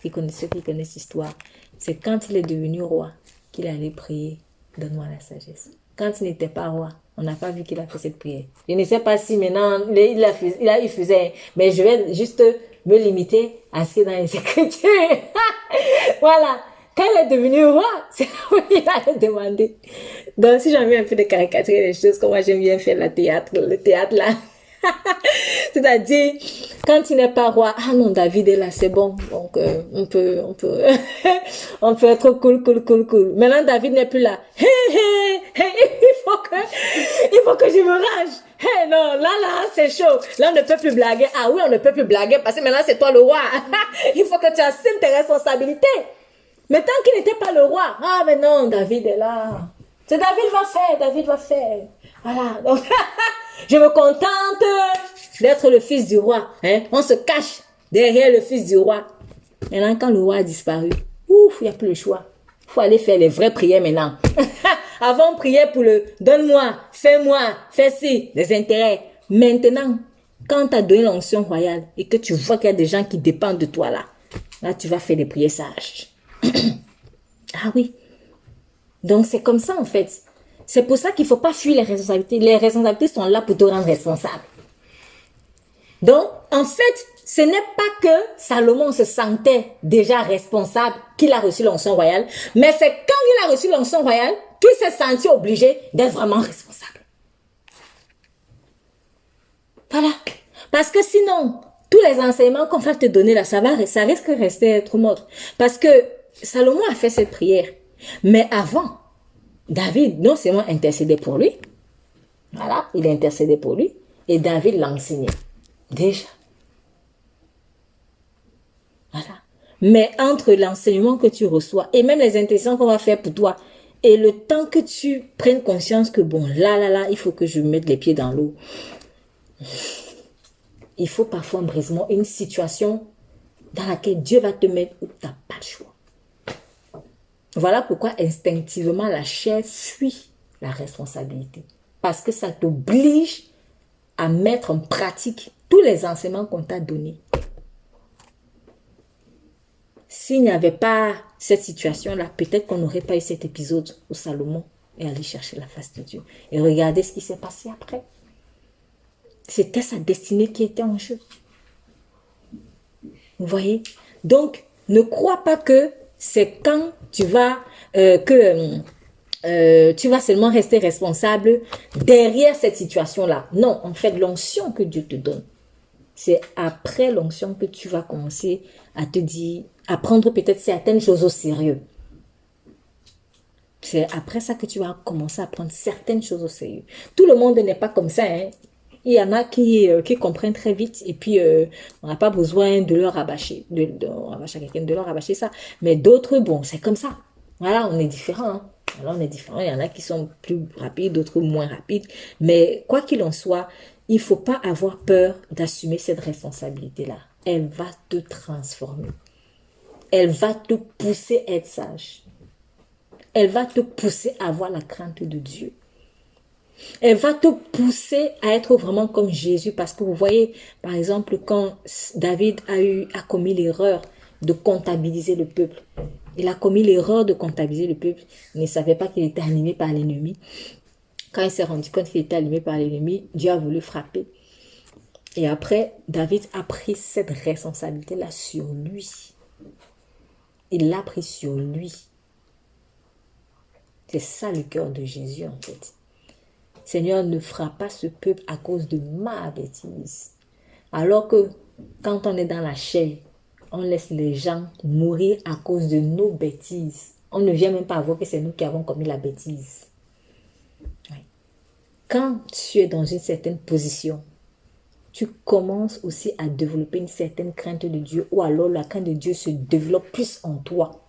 ceux qui connaissent l'histoire, c'est quand il est devenu roi qu'il allait prier, donne-moi la sagesse. Quand il n'était pas roi, on n'a pas vu qu'il a fait cette prière. Je ne sais pas si maintenant, il faisait, mais je vais juste me limiter à ce qui est dans les Écritures. Voilà. Quand il est devenu roi, c'est là où il allait demander. Donc, si j'ai envie un peu de caricaturer les choses, comme moi j'aime bien faire le théâtre là. C'est-à-dire, quand il n'est pas roi, ah non, David est là, c'est bon. Donc, on peut on peut être cool. Maintenant, David n'est plus là. Hey, il faut que je me range. Hey, non, là, c'est chaud. Là, on ne peut plus blaguer. Ah oui, on ne peut plus blaguer parce que maintenant, c'est toi le roi. Il faut que tu assumes tes responsabilités. Mais tant qu'il n'était pas le roi, ah mais non, David est là. C'est David va faire. Voilà, donc, je me contente d'être le fils du roi. Hein? On se cache derrière le fils du roi. Maintenant, quand le roi a disparu, il n'y a plus le choix. Il faut aller faire les vraies prières maintenant. Avant, on priait pour le donne-moi, fais-moi, fais ci, des intérêts. Maintenant, quand tu as donné l'onction royale et que tu vois qu'il y a des gens qui dépendent de toi là tu vas faire des prières sages. Ah oui. Donc, c'est comme ça en fait. C'est pour ça qu'il ne faut pas fuir les responsabilités. Les responsabilités sont là pour te rendre responsable. Donc, en fait, ce n'est pas que Salomon se sentait déjà responsable qu'il a reçu l'onction royale, mais c'est quand il a reçu l'onction royale qu'il s'est senti obligé d'être vraiment responsable. Voilà. Parce que sinon, tous les enseignements qu'on va te donner là, ça risque de rester être mort. Parce que Salomon a fait cette prière. Mais avant, David non seulement intercédait pour lui, voilà, il intercédait pour lui, et David l'enseignait. Déjà. Voilà. Mais entre l'enseignement que tu reçois et même les intentions qu'on va faire pour toi et le temps que tu prennes conscience que bon, là, il faut que je mette les pieds dans l'eau. Il faut parfois un brisement, une situation dans laquelle Dieu va te mettre où tu n'as pas le choix. Voilà pourquoi instinctivement la chair fuit la responsabilité. Parce que ça t'oblige à mettre en pratique tous les enseignements qu'on t'a donnés. S'il n'y avait pas cette situation-là, peut-être qu'on n'aurait pas eu cet épisode où Salomon est allé chercher la face de Dieu. Et regardez ce qui s'est passé après. C'était sa destinée qui était en jeu. Vous voyez? Donc, ne crois pas que c'est quand tu vas tu vas seulement rester responsable derrière cette situation-là. Non, en fait, l'onction que Dieu te donne, c'est après l'onction que tu vas commencer à te dire, à prendre peut-être certaines choses au sérieux. C'est après ça que tu vas commencer à prendre certaines choses au sérieux. Tout le monde n'est pas comme ça, hein. Il y en a qui comprennent très vite et puis on n'a pas besoin de leur rabâcher, de leur rabâcher ça. Mais d'autres, bon, c'est comme ça. Voilà, on est différents. Hein. Voilà, on est différents. Il y en a qui sont plus rapides, d'autres moins rapides. Mais quoi qu'il en soit, il ne faut pas avoir peur d'assumer cette responsabilité-là. Elle va te transformer. Elle va te pousser à être sage. Elle va te pousser à avoir la crainte de Dieu. Elle va te pousser à être vraiment comme Jésus. Parce que vous voyez, par exemple, quand David a commis l'erreur de comptabiliser le peuple. Il a commis l'erreur de comptabiliser le peuple. Il ne savait pas qu'il était animé par l'ennemi. Quand il s'est rendu compte qu'il était animé par l'ennemi, Dieu a voulu frapper. Et après, David a pris cette responsabilité-là sur lui. Il l'a pris sur lui. C'est ça le cœur de Jésus en fait. Seigneur, ne frappe pas ce peuple à cause de ma bêtise. Alors que quand on est dans la chair, on laisse les gens mourir à cause de nos bêtises. On ne vient même pas voir que c'est nous qui avons commis la bêtise. Oui. Quand tu es dans une certaine position, tu commences aussi à développer une certaine crainte de Dieu ou alors la crainte de Dieu se développe plus en toi.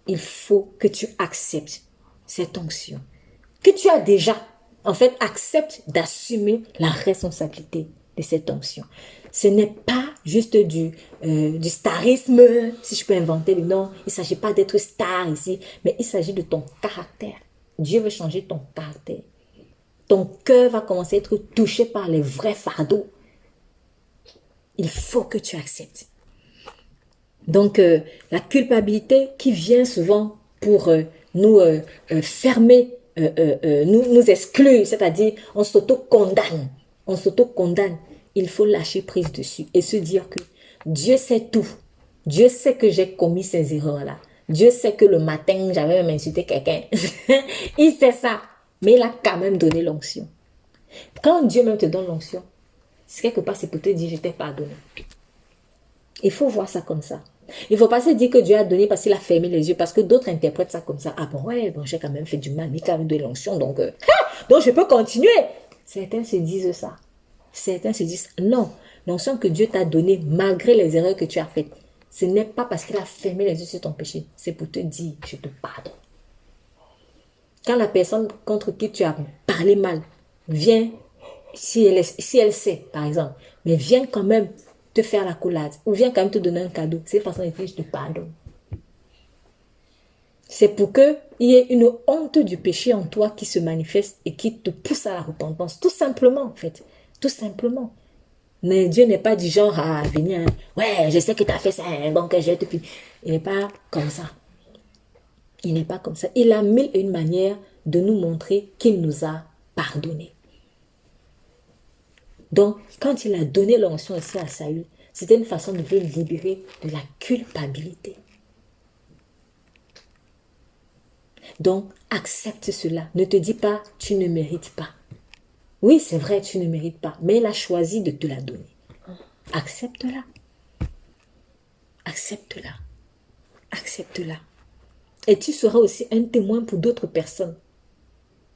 Il faut que tu acceptes cette onction que tu as déjà. En fait, accepte d'assumer la responsabilité de cette onction. Ce n'est pas juste du starisme, si je peux inventer le nom. Il ne s'agit pas d'être star ici, mais il s'agit de ton caractère. Dieu veut changer ton caractère. Ton cœur va commencer à être touché par les vrais fardeaux. Il faut que tu acceptes. Donc, la culpabilité qui vient souvent pour nous fermer, nous exclure, c'est-à-dire on s'auto-condamne. On s'auto-condamne. Il faut lâcher prise dessus et se dire que Dieu sait tout. Dieu sait que j'ai commis ces erreurs-là. Dieu sait que le matin, j'avais même insulté quelqu'un. Il sait ça. Mais il a quand même donné l'onction. Quand Dieu même te donne l'onction, c'est quelque part, c'est pour te dire, je t'ai pardonné. Il faut voir ça comme ça. Il ne faut pas se dire que Dieu a donné parce qu'il a fermé les yeux, parce que d'autres interprètent ça comme ça. Ah bon, ouais, bon, j'ai quand même fait du mal, mais quand même de l'onction, donc je peux continuer. Certains se disent ça. Certains se disent, non, l'onction que Dieu t'a donnée, malgré les erreurs que tu as faites, ce n'est pas parce qu'il a fermé les yeux sur ton péché, c'est pour te dire, je te pardonne. Quand la personne contre qui tu as parlé mal vient, si elle sait, par exemple, mais vient quand même te faire la collade, ou vient quand même te donner un cadeau, c'est façon de dire, je te pardonne. C'est pour qu'il y ait une honte du péché en toi qui se manifeste et qui te pousse à la repentance. Tout simplement, en fait. Tout simplement. Mais Dieu n'est pas du genre à venir, ouais, je sais que tu as fait ça, donc je te prie. Il n'est pas comme ça. Il n'est pas comme ça. Il a mille et une manières de nous montrer qu'il nous a pardonné. Donc, quand il a donné l'onction aussi à Saül, c'était une façon de le libérer de la culpabilité. Donc, accepte cela. Ne te dis pas, tu ne mérites pas. Oui, c'est vrai, tu ne mérites pas, mais il a choisi de te la donner. Accepte-la. Accepte-la. Accepte-la. Et tu seras aussi un témoin pour d'autres personnes.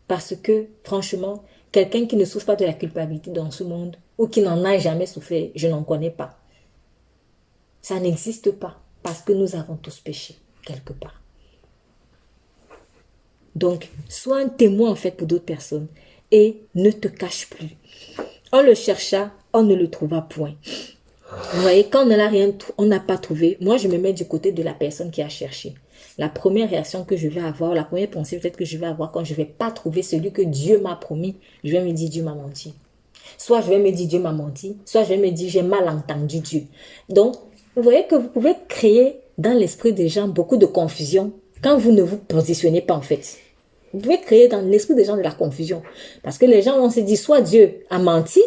Parce que, franchement, quelqu'un qui ne souffre pas de la culpabilité dans ce monde, ou qui n'en a jamais souffert, je n'en connais pas. Ça n'existe pas, parce que nous avons tous péché, quelque part. Donc, sois un témoin, en fait, pour d'autres personnes, et ne te cache plus. On le chercha, on ne le trouva point. Vous voyez, quand on n'a pas trouvé, moi, je me mets du côté de la personne qui a cherché. La première réaction que je vais avoir, la première pensée peut-être que je vais avoir quand je ne vais pas trouver celui que Dieu m'a promis, je vais me dire Dieu m'a menti. Soit je vais me dire Dieu m'a menti, soit je vais me dire j'ai mal entendu Dieu. Donc, vous voyez que vous pouvez créer dans l'esprit des gens beaucoup de confusion quand vous ne vous positionnez pas en fait. Vous pouvez créer dans l'esprit des gens de la confusion. Parce que les gens vont se dire soit Dieu a menti,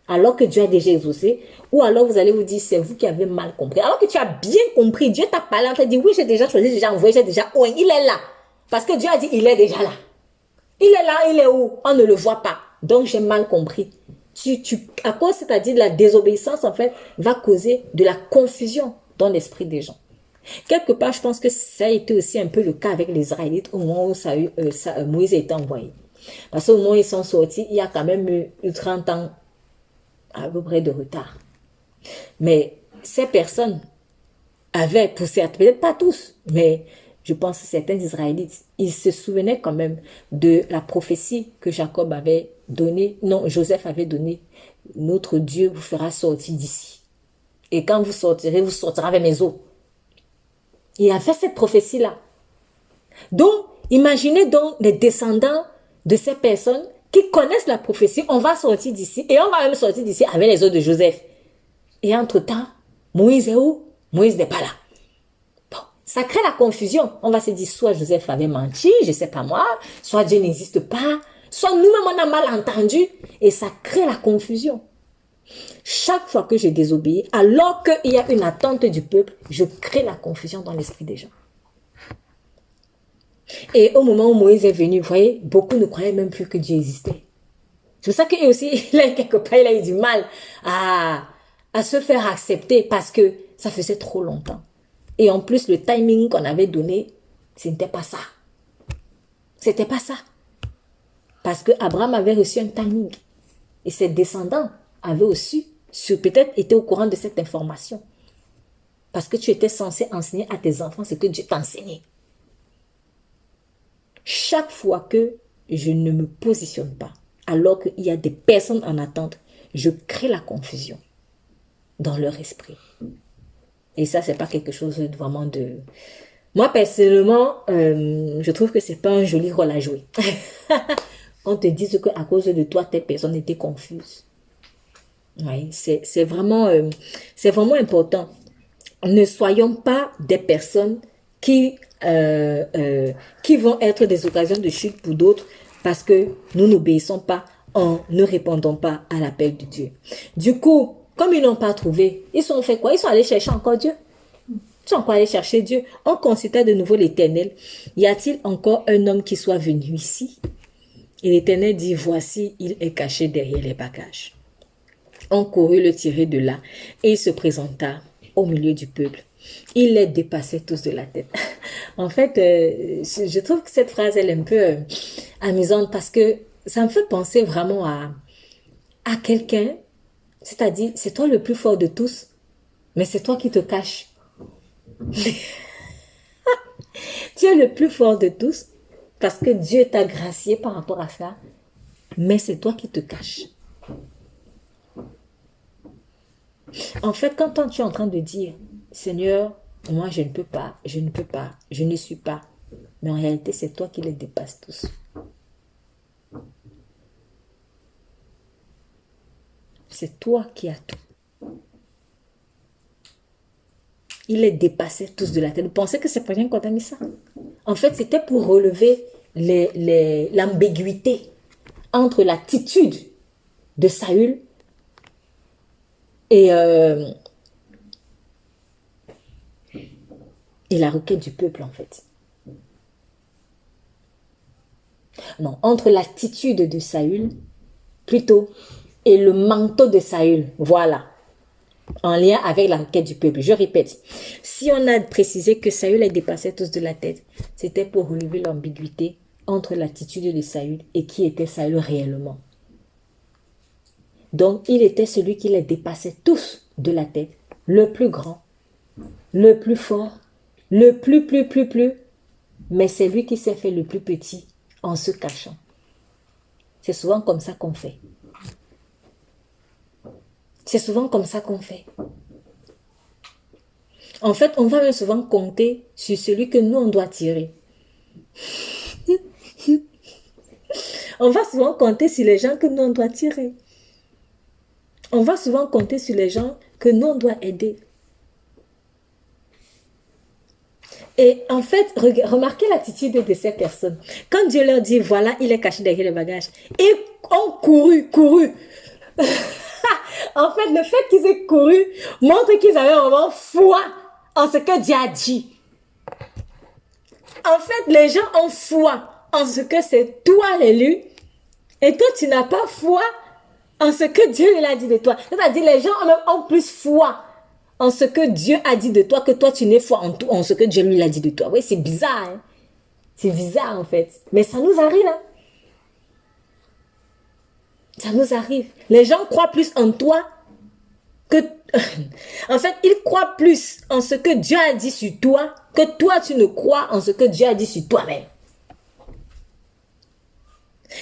alors que Dieu a déjà exaucé, ou alors vous allez vous dire, c'est vous qui avez mal compris. Alors que tu as bien compris, Dieu t'a parlé, on t'a dit, oui, j'ai déjà choisi, j'ai déjà envoyé, j'ai déjà, oui, il est là. Parce que Dieu a dit, il est déjà là. Il est là, il est où? On ne le voit pas. Donc, j'ai mal compris. À cause, c'est-à-dire de la désobéissance, en fait, va causer de la confusion dans l'esprit des gens. Quelque part, je pense que ça a été aussi un peu le cas avec les Israélites au moment où Moïse a été envoyé. Parce qu'au moment où ils sont sortis, il y a quand même eu 30 ans à peu près de retard. Mais ces personnes avaient, pour certains, peut-être pas tous, mais je pense que certains Israélites, ils se souvenaient quand même de la prophétie que Jacob avait donnée, non, Joseph avait donnée. Notre Dieu vous fera sortir d'ici. Et quand vous sortirez avec mes eaux. Il y avait cette prophétie-là. Donc, imaginez donc les descendants de ces personnes qui connaissent la prophétie, on va sortir d'ici et on va même sortir d'ici avec les eaux de Joseph. Et entre-temps, Moïse est où? Moïse n'est pas là. Bon, ça crée la confusion. On va se dire, soit Joseph avait menti, je ne sais pas moi, soit Dieu n'existe pas, soit nous-mêmes on a mal entendu. Et ça crée la confusion. Chaque fois que je désobéis, alors qu'il y a une attente du peuple, je crée la confusion dans l'esprit des gens. Et au moment où Moïse est venu, vous voyez, beaucoup ne croyaient même plus que Dieu existait. C'est pour ça qu'il aussi, quelque part, il a eu du mal à se faire accepter parce que ça faisait trop longtemps. Et en plus, le timing qu'on avait donné, ce n'était pas ça. C'était pas ça. Parce que Abraham avait reçu un timing. Et ses descendants avaient aussi, peut-être été au courant de cette information. Parce que tu étais censé enseigner à tes enfants ce que Dieu t'a enseigné. Chaque fois que je ne me positionne pas, alors qu'il y a des personnes en attente, je crée la confusion dans leur esprit. Et ça, c'est pas quelque chose de vraiment de... Moi, personnellement, je trouve que c'est pas un joli rôle à jouer. On te dise qu'à cause de toi, telle personne était confuse. Oui, c'est vraiment important. Ne soyons pas des personnes qui vont être des occasions de chute pour d'autres parce que nous n'obéissons pas en ne répondant pas à l'appel de Dieu. Du coup, comme ils n'ont pas trouvé, ils sont fait quoi? Ils sont allés chercher encore Dieu. Ils sont encore allés chercher Dieu. On consulta de nouveau l'Éternel. Y a-t-il encore un homme qui soit venu ici? Et l'Éternel dit, voici, il est caché derrière les bagages. On courut le tirer de là et il se présenta au milieu du peuple. Il les dépassait tous de la tête. En fait, je trouve que cette phrase, elle est un peu amusante parce que ça me fait penser vraiment à quelqu'un, c'est-à-dire, c'est toi le plus fort de tous, mais c'est toi qui te caches. Tu es le plus fort de tous parce que Dieu t'a gracié par rapport à ça, mais c'est toi qui te caches. En fait, quand tu es en train de dire, Seigneur, moi je ne peux pas, je ne suis pas. Mais en réalité, c'est toi qui les dépasses tous. C'est toi qui as tout. Il les dépassait tous de la tête. Vous pensez que c'est pour rien qu'on a mis ça? En fait, c'était pour relever l'ambiguïté entre l'attitude de Saül Et la requête du peuple, en fait. Non, entre l'attitude de Saül, plutôt, et le manteau de Saül, voilà, en lien avec la requête du peuple. Je répète, si on a précisé que Saül les dépassait tous de la tête, c'était pour relever l'ambiguïté entre l'attitude de Saül et qui était Saül réellement. Donc, il était celui qui les dépassait tous de la tête, le plus grand, le plus fort, le plus, mais c'est lui qui s'est fait le plus petit en se cachant. C'est souvent comme ça qu'on fait. C'est souvent comme ça qu'on fait. En fait, on va même souvent compter sur celui que nous, on doit tirer. On va souvent compter sur les gens que nous, on doit tirer. On va souvent compter sur les gens que nous, on doit aider. Et en fait, remarquez l'attitude de ces personnes. Quand Dieu leur dit, voilà, il est caché derrière les bagages, ils ont couru. En fait, le fait qu'ils aient couru montre qu'ils avaient vraiment foi en ce que Dieu a dit. En fait, les gens ont foi en ce que c'est toi l'élu, et toi, tu n'as pas foi en ce que Dieu lui a dit de toi. C'est-à-dire, les gens ont plus foi en ce que Dieu a dit de toi que toi, tu n'aies foi en ce que Dieu lui a dit de toi. Oui, c'est bizarre. Hein? C'est bizarre, en fait. Mais ça nous arrive, hein? Ça nous arrive. Les gens croient plus en toi que... En fait, ils croient plus en ce que Dieu a dit sur toi que toi, tu ne crois en ce que Dieu a dit sur toi-même.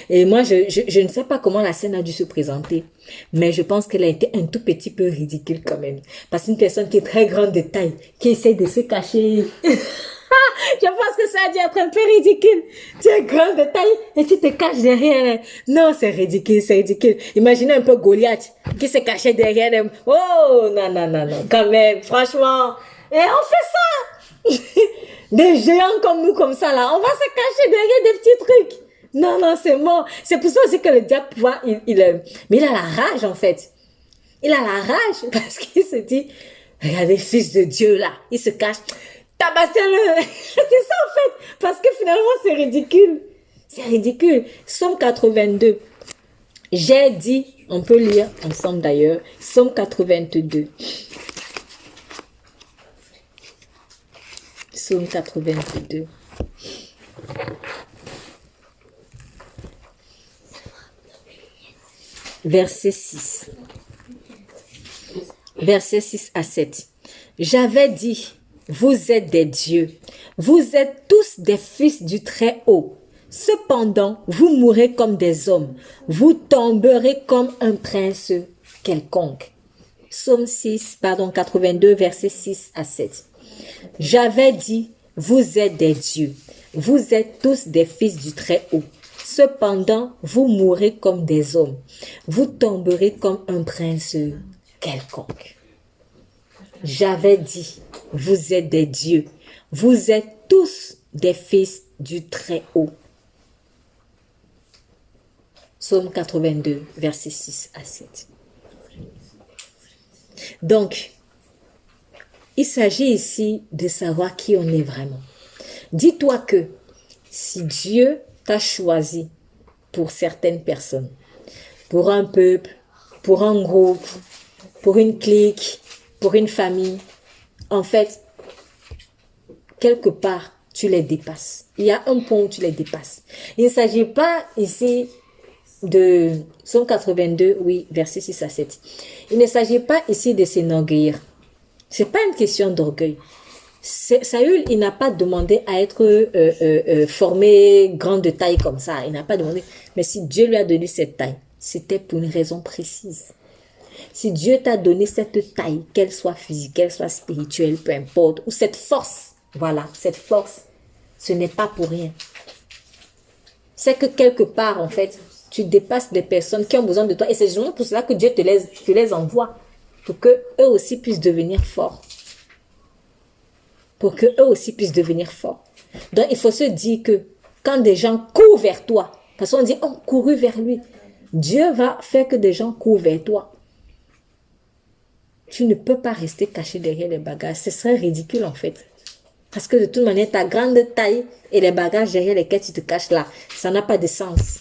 Et moi, je ne sais pas comment la scène a dû se présenter, mais je pense qu'elle a été un tout petit peu ridicule quand même. Parce qu'une personne qui est très grande de taille, qui essaie de se cacher... Je pense que ça a dû être un peu ridicule. Tu es grande de taille et tu te caches derrière. Non, c'est ridicule, c'est ridicule. Imaginez un peu Goliath qui se cachait derrière elle. Oh, non, quand même, franchement. Et on fait ça. Des géants comme nous, comme ça, là. On va se cacher derrière des petits trucs. Non, c'est mort. C'est pour ça aussi que le diable, mais il a la rage, en fait. Il a la rage parce qu'il se dit, regardez, fils de Dieu, là. Il se cache. Tabassez-le. C'est ça, en fait. Parce que finalement, c'est ridicule. C'est ridicule. Psaume 82. J'ai dit, on peut lire ensemble d'ailleurs, Psaume 82. Psaume 82. Verset 6. Verset 6 à 7. J'avais dit, vous êtes des dieux, vous êtes tous des fils du Très-Haut. Cependant, vous mourrez comme des hommes, vous tomberez comme un prince quelconque. Psaume 82, versets 6 à 7. J'avais dit, vous êtes des dieux, vous êtes tous des fils du Très-Haut. Cependant, vous mourrez comme des hommes, vous tomberez comme un prince quelconque. J'avais dit, vous êtes des dieux, vous êtes tous des fils du Très-Haut. Psaume 82, versets 6 à 7. Donc, il s'agit ici de savoir qui on est vraiment. Dis-toi que si Dieu t'a choisi pour certaines personnes, pour un peuple, pour un groupe, pour une clique, pour une famille, en fait, quelque part, tu les dépasses. Il y a un point où tu les dépasses. Il ne s'agit pas ici de Psaume 82, oui, versets 6 à 7. Il ne s'agit pas ici de s'enorgueillir. Ce n'est pas une question d'orgueil. Saül, il n'a pas demandé à être formé grande de taille comme ça. Il n'a pas demandé. Mais si Dieu lui a donné cette taille, c'était pour une raison précise. Si Dieu t'a donné cette taille, qu'elle soit physique, qu'elle soit spirituelle, peu importe, ou cette force, voilà, cette force, ce n'est pas pour rien. C'est que quelque part, en fait, tu dépasses des personnes qui ont besoin de toi. Et c'est justement pour cela que Dieu te les envoie, pour qu'eux aussi puissent devenir forts. Pour qu'eux aussi puissent devenir forts. Donc, il faut se dire que quand des gens courent vers toi, parce qu'on dit, on couru vers lui, Dieu va faire que des gens courent vers toi. Tu ne peux pas rester caché derrière les bagages. Ce serait ridicule en fait. Parce que de toute manière, ta grande taille et les bagages derrière lesquels tu te caches là, ça n'a pas de sens.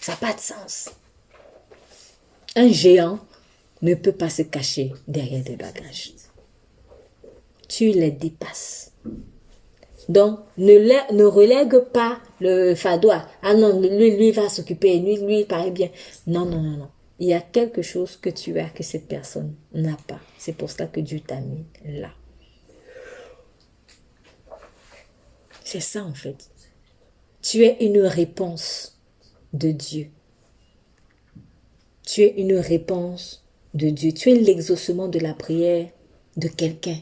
Ça n'a pas de sens. Un géant ne peut pas se cacher derrière des bagages. Tu les dépasses. Donc, ne relègue pas le fardeau. Ah non, lui va s'occuper, lui, il paraît bien. Non, non, non, non. Il y a quelque chose que tu as que cette personne n'a pas. C'est pour cela que Dieu t'a mis là. C'est ça en fait. Tu es une réponse de Dieu. Tu es une réponse de Dieu. Tu es l'exaucement de la prière de quelqu'un.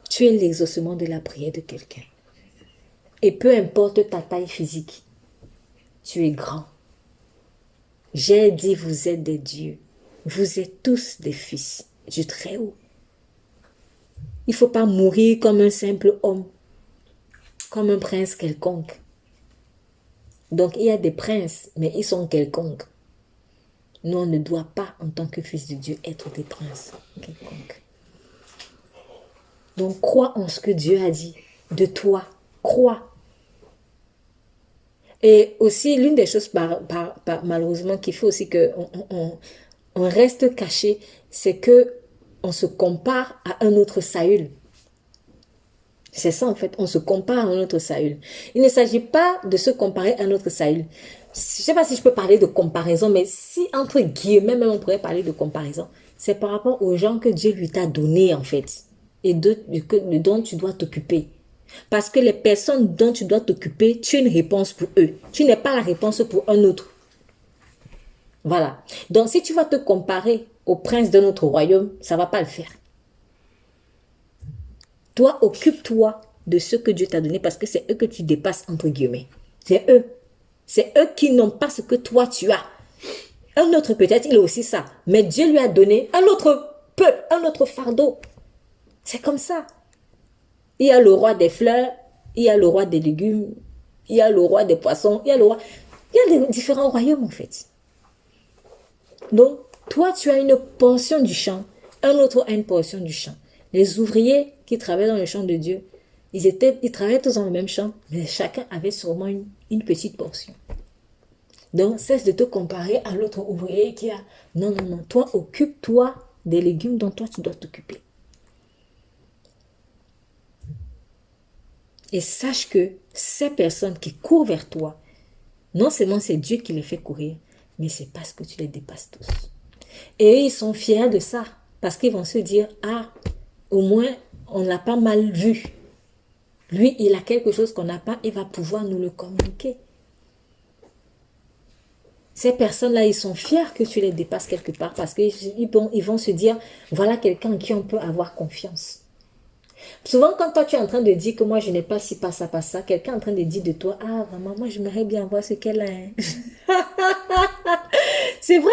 Tu es l'exaucement de la prière de quelqu'un. Et peu importe ta taille physique, tu es grand. J'ai dit, vous êtes des dieux. Vous êtes tous des fils du Très-Haut. Il ne faut pas mourir comme un simple homme, comme un prince quelconque. Donc, il y a des princes, mais ils sont quelconques. Nous, on ne doit pas, en tant que fils de Dieu, être des princes quelconques. Donc, crois en ce que Dieu a dit de toi. Crois. Et aussi, l'une des choses, malheureusement, qui fait aussi qu'on reste caché, c'est que on se compare à un autre Saül. C'est ça, en fait. On se compare à un autre Saül. Il ne s'agit pas de se comparer à un autre Saül. Je ne sais pas si je peux parler de comparaison, mais si, entre guillemets, même on pourrait parler de comparaison, c'est par rapport aux gens que Dieu lui t'a donné, en fait, et dont tu dois t'occuper. Parce que les personnes dont tu dois t'occuper, tu es une réponse pour eux. Tu n'es pas la réponse pour un autre. Voilà. Donc, si tu vas te comparer au prince de notre royaume, ça ne va pas le faire. Toi, occupe-toi de ce que Dieu t'a donné parce que c'est eux que tu dépasses, entre guillemets. C'est eux. C'est eux qui n'ont pas ce que toi tu as. Un autre peut-être, il a aussi ça. Mais Dieu lui a donné un autre peuple, un autre fardeau. C'est comme ça. Il y a le roi des fleurs, il y a le roi des légumes, il y a le roi des poissons, il y a les différents royaumes en fait. Donc, toi, tu as une portion du champ, un autre a une portion du champ. Les ouvriers qui travaillent dans le champ de Dieu, ils travaillaient tous dans le même champ, mais chacun avait sûrement une petite portion. Donc, cesse de te comparer à l'autre ouvrier qui a... Non, non, non. Toi, occupe-toi des légumes dont toi, tu dois t'occuper. Et sache que ces personnes qui courent vers toi, non seulement c'est Dieu qui les fait courir, mais c'est parce que tu les dépasses tous. Et ils sont fiers de ça. Parce qu'ils vont se dire, ah, au moins, on l'a pas mal vu. Lui, il a quelque chose qu'on n'a pas, il va pouvoir nous le communiquer. Ces personnes-là, ils sont fiers que tu les dépasses quelque part parce qu'ils vont se dire, voilà quelqu'un en qui on peut avoir confiance. Souvent, quand toi, tu es en train de dire que moi, je n'ai pas ci, pas ça, pas ça, quelqu'un est en train de dire de toi, ah, vraiment, moi, j'aimerais bien voir ce qu'elle a. Hein. C'est vrai.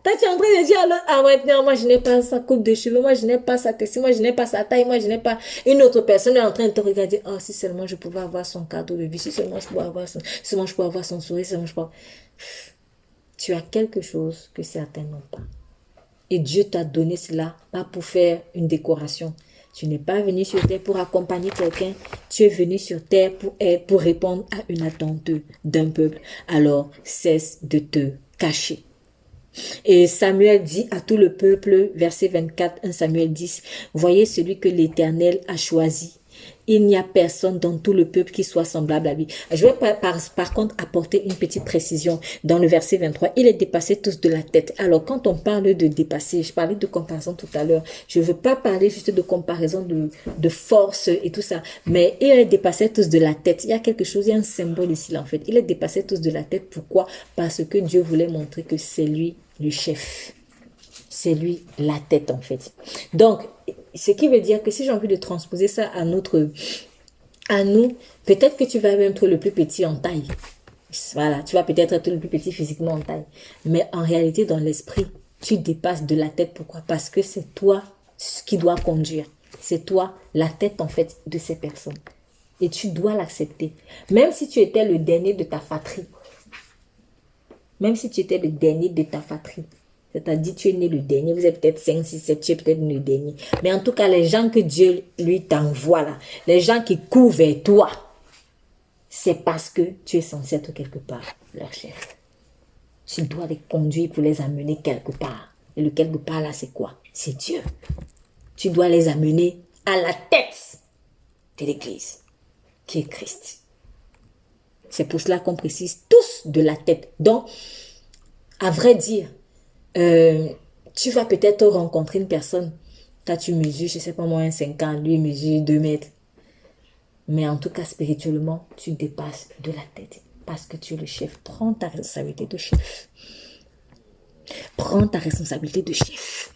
Toi, tu es en train de dire à l'autre, ah ouais, non, moi, je n'ai pas sa coupe de cheveux, moi, je n'ai pas sa tête, moi, je n'ai pas sa taille, moi, je n'ai pas... Une autre personne est en train de te regarder, oh, si seulement je pouvais avoir son cadeau de vie, si seulement je pouvais avoir son sourire, si seulement je pouvais... Tu as quelque chose que certains n'ont pas. Et Dieu t'a donné cela, pas pour faire une décoration. Tu n'es pas venu sur terre pour accompagner quelqu'un. Tu es venu sur terre pour répondre à une attente d'un peuple. Alors, cesse de te cacher. Et Samuel dit à tout le peuple, verset 24, 1 Samuel 10, voyez celui que l'Éternel a choisi. Il n'y a personne dans tout le peuple qui soit semblable à lui. Je vais par contre apporter une petite précision dans le verset 23. Il est dépassé tous de la tête. Alors quand on parle de dépasser, je parlais de comparaison tout à l'heure. Je ne veux pas parler juste de comparaison de force et tout ça. Mais il est dépassé tous de la tête. Il y a quelque chose, il y a un symbole ici là en fait. Il est dépassé tous de la tête. Pourquoi? Parce que Dieu voulait montrer que c'est lui le chef. C'est lui la tête en fait. Donc, ce qui veut dire que si j'ai envie de transposer ça à nous, peut-être que tu vas même être le plus petit en taille. Voilà, tu vas peut-être être le plus petit physiquement en taille. Mais en réalité, dans l'esprit, tu dépasses de la tête. Pourquoi? Parce que c'est toi qui dois conduire. C'est toi la tête en fait de ces personnes. Et tu dois l'accepter. Même si tu étais le dernier de ta fratrie. Même si tu étais le dernier de ta fratrie. C'est-à-dire, tu es né le dernier, vous êtes peut-être 5, 6, 7, tu es peut-être né le dernier. Mais en tout cas, les gens que Dieu lui t'envoie là, les gens qui courent vers toi, c'est parce que tu es censé être quelque part leur chef. Tu dois les conduire pour les amener quelque part. Et le quelque part là, c'est quoi? C'est Dieu. Tu dois les amener à la tête de l'Église, qui est Christ. C'est pour cela qu'on précise tous de la tête. Donc, à vrai dire, tu vas peut-être rencontrer une personne. Toi, tu mesures, je ne sais pas moi, 5 ans, lui mesure 2 mètres. Mais en tout cas, spirituellement, tu dépasses de la tête. Parce que tu es le chef. Prends ta responsabilité de chef. Prends ta responsabilité de chef.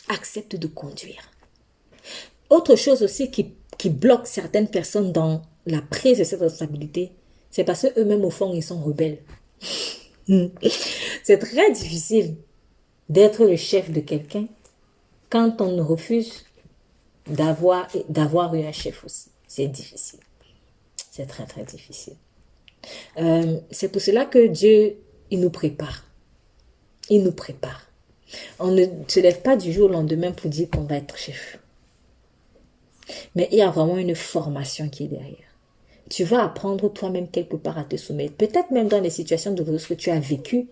Accepte de conduire. Autre chose aussi qui bloque certaines personnes dans la prise de cette responsabilité, c'est parce qu'eux-mêmes, au fond, ils sont rebelles. C'est très difficile d'être le chef de quelqu'un quand on refuse d'avoir eu un chef aussi. C'est difficile. C'est très, très difficile. C'est pour cela que Dieu, il nous prépare. Il nous prépare. On ne se lève pas du jour au lendemain pour dire qu'on va être chef. Mais il y a vraiment une formation qui est derrière. Tu vas apprendre toi-même quelque part à te soumettre. Peut-être même dans les situations douloureuses que tu as vécues.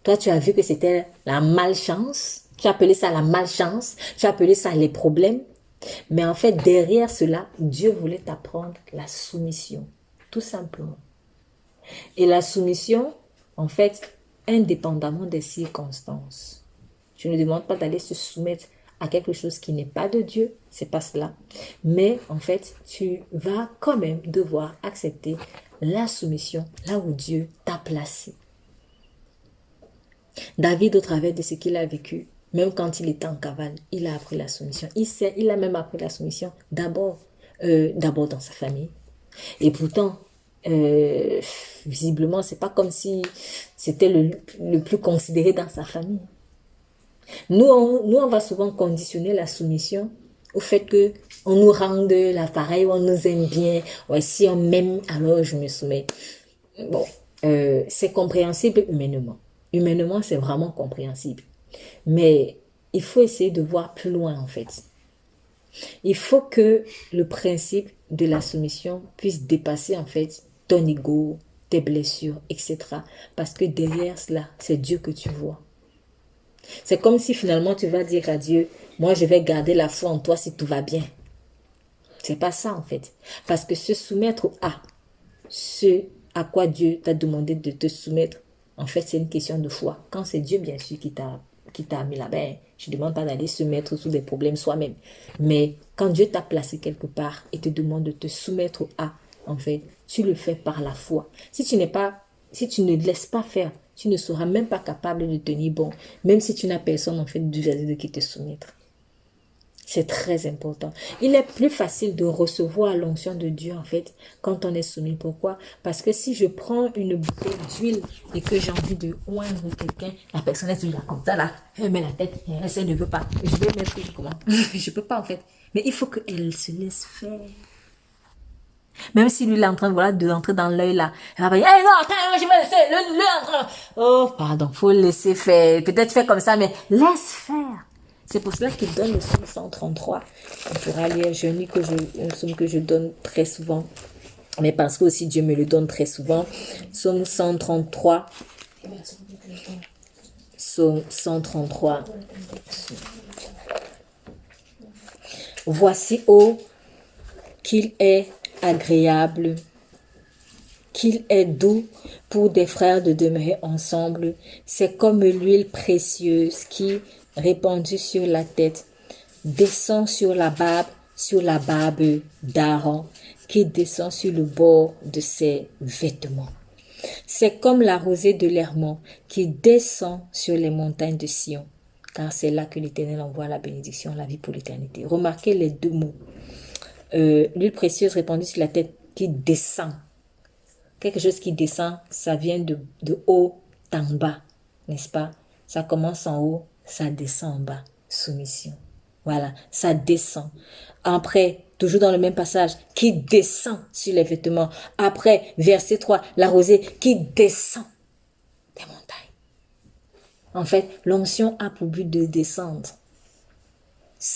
Toi, tu as vu que c'était la malchance. Tu as appelé ça la malchance. Tu as appelé ça les problèmes. Mais en fait, derrière cela, Dieu voulait t'apprendre la soumission. Tout simplement. Et la soumission, en fait, indépendamment des circonstances. Je ne demande pas d'aller se soumettre à quelque chose qui n'est pas de Dieu, c'est pas cela. Mais en fait, tu vas quand même devoir accepter la soumission là où Dieu t'a placé. David, au travers de ce qu'il a vécu, même quand il était en cavale, il a appris la soumission. Il a même appris la soumission d'abord dans sa famille. Et pourtant, visiblement, c'est pas comme si c'était le plus considéré dans sa famille. Nous, on va souvent conditionner la soumission au fait que on nous rende l'appareil, on nous aime bien. Ouais, si on m'aime, alors je me soumets. Bon, c'est compréhensible humainement. Humainement, c'est vraiment compréhensible. Mais il faut essayer de voir plus loin, en fait. Il faut que le principe de la soumission puisse dépasser, en fait, ton ego, tes blessures, etc. Parce que derrière cela, c'est Dieu que tu vois. C'est comme si finalement tu vas dire à Dieu, moi je vais garder la foi en toi si tout va bien. C'est pas ça en fait. Parce que se soumettre à ce à quoi Dieu t'a demandé de te soumettre, en fait c'est une question de foi. Quand c'est Dieu bien sûr qui t'a mis là-bas, je ne demande pas d'aller se mettre sous des problèmes soi-même. Mais quand Dieu t'a placé quelque part et te demande de te soumettre à, en fait, tu le fais par la foi. Si tu ne laisses pas faire, tu ne seras même pas capable de tenir bon, même si tu n'as personne en fait de qui te soumettre. C'est très important. Il est plus facile de recevoir l'onction de Dieu en fait quand on est soumis. Pourquoi? Parce que si je prends une bouteille d'huile et que j'ai envie de oindre quelqu'un, la personne est toujours là comme ça là, elle met la tête, elle ne veut pas. Je vais mettre comment? Je peux pas en fait. Mais il faut qu'elle se laisse faire. Même si lui, il est en train de rentrer dans l'œil là. Elle va dire, hey, non, attends, je vais laisser le entrer. Oh, pardon, faut laisser faire. Peut-être faire comme ça, mais laisse faire. C'est pour cela qu'il donne le psaume 133. On pourra lire, un psaume que je donne très souvent. Mais parce que aussi Dieu me le donne très souvent. Psaume 133. Psaume 133. Voici, ô, qu'il est agréable, qu'il est doux pour des frères de demeurer ensemble. C'est comme l'huile précieuse qui, répandue sur la tête, descend sur la barbe d'Aaron, qui descend sur le bord de ses vêtements. C'est comme la rosée de l'Hermon qui descend sur les montagnes de Sion, car c'est là que l'Éternel envoie la bénédiction, la vie pour l'éternité. Remarquez les deux mots. L'huile précieuse répandue sur la tête qui descend. Quelque chose qui descend, ça vient de haut en bas, n'est-ce pas? Ça commence en haut, ça descend en bas. Soumission. Voilà, ça descend. Après, toujours dans le même passage, qui descend sur les vêtements. Après, verset 3, la rosée qui descend des montagnes. En fait, l'onction a pour but de descendre.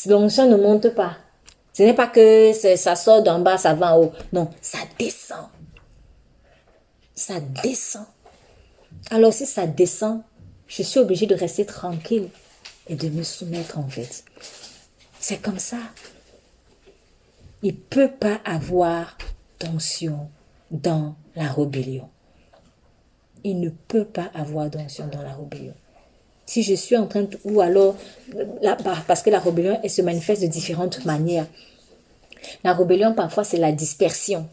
L'onction ne monte pas. Ce n'est pas que ça sort d'en bas, ça va en haut. Non, ça descend. Ça descend. Alors si ça descend, je suis obligée de rester tranquille et de me soumettre en fait. C'est comme ça. Il ne peut pas avoir d'onction dans la rébellion. Il ne peut pas avoir d'onction dans la rébellion. Si je suis en train de... Ou alors, parce que la rébellion, elle se manifeste de différentes manières. La rébellion, parfois, c'est la dispersion.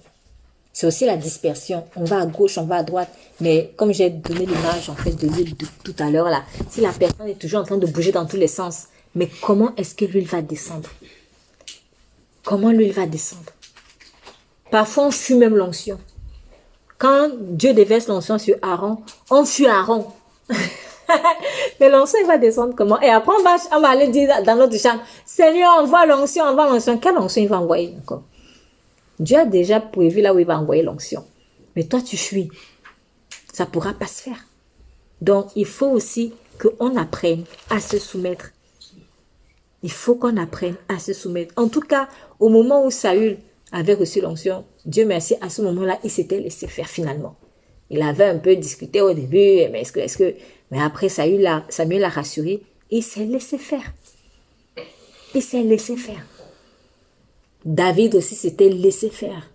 C'est aussi la dispersion. On va à gauche, on va à droite. Mais comme j'ai donné l'image, en fait, de l'huile de tout à l'heure, là, si la personne est toujours en train de bouger dans tous les sens, mais comment est-ce que l'huile va descendre? Comment l'huile va descendre? Parfois, on fuit même l'onction. Quand Dieu déverse l'onction sur Aaron, on fuit Aaron. Mais l'onction, il va descendre comment? Et après, on va aller dire dans notre chambre, Seigneur, envoie l'onction, envoie l'onction. Quelle onction il va envoyer encore? Dieu a déjà prévu là où il va envoyer l'onction. Mais toi, tu fuis. Ça ne pourra pas se faire. Donc, il faut aussi qu'on apprenne à se soumettre. Il faut qu'on apprenne à se soumettre. En tout cas, au moment où Saül avait reçu l'onction, Dieu merci, à ce moment-là, il s'était laissé faire finalement. Il avait un peu discuté au début, mais mais après Samuel l'a rassuré, il s'est laissé faire. Il s'est laissé faire. David aussi s'était laissé faire.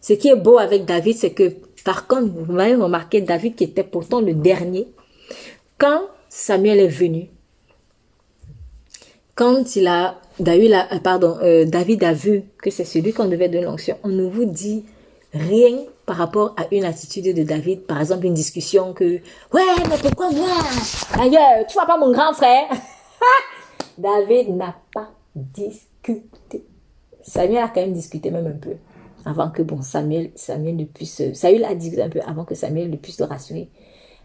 Ce qui est beau avec David, c'est que, par contre, vous m'avez remarqué, David qui était pourtant le dernier, quand Samuel est venu, quand David a vu que c'est celui qu'on devait donner l'onction, on ne vous dit rien par rapport à une attitude de David, par exemple une discussion que « Ouais, mais pourquoi moi? Ailleurs, tu vois pas mon grand frère? » David n'a pas discuté. Samuel a quand même discuté même un peu, avant que Samuel ne puisse... Saül a discuté un peu avant que Samuel ne puisse le rassurer.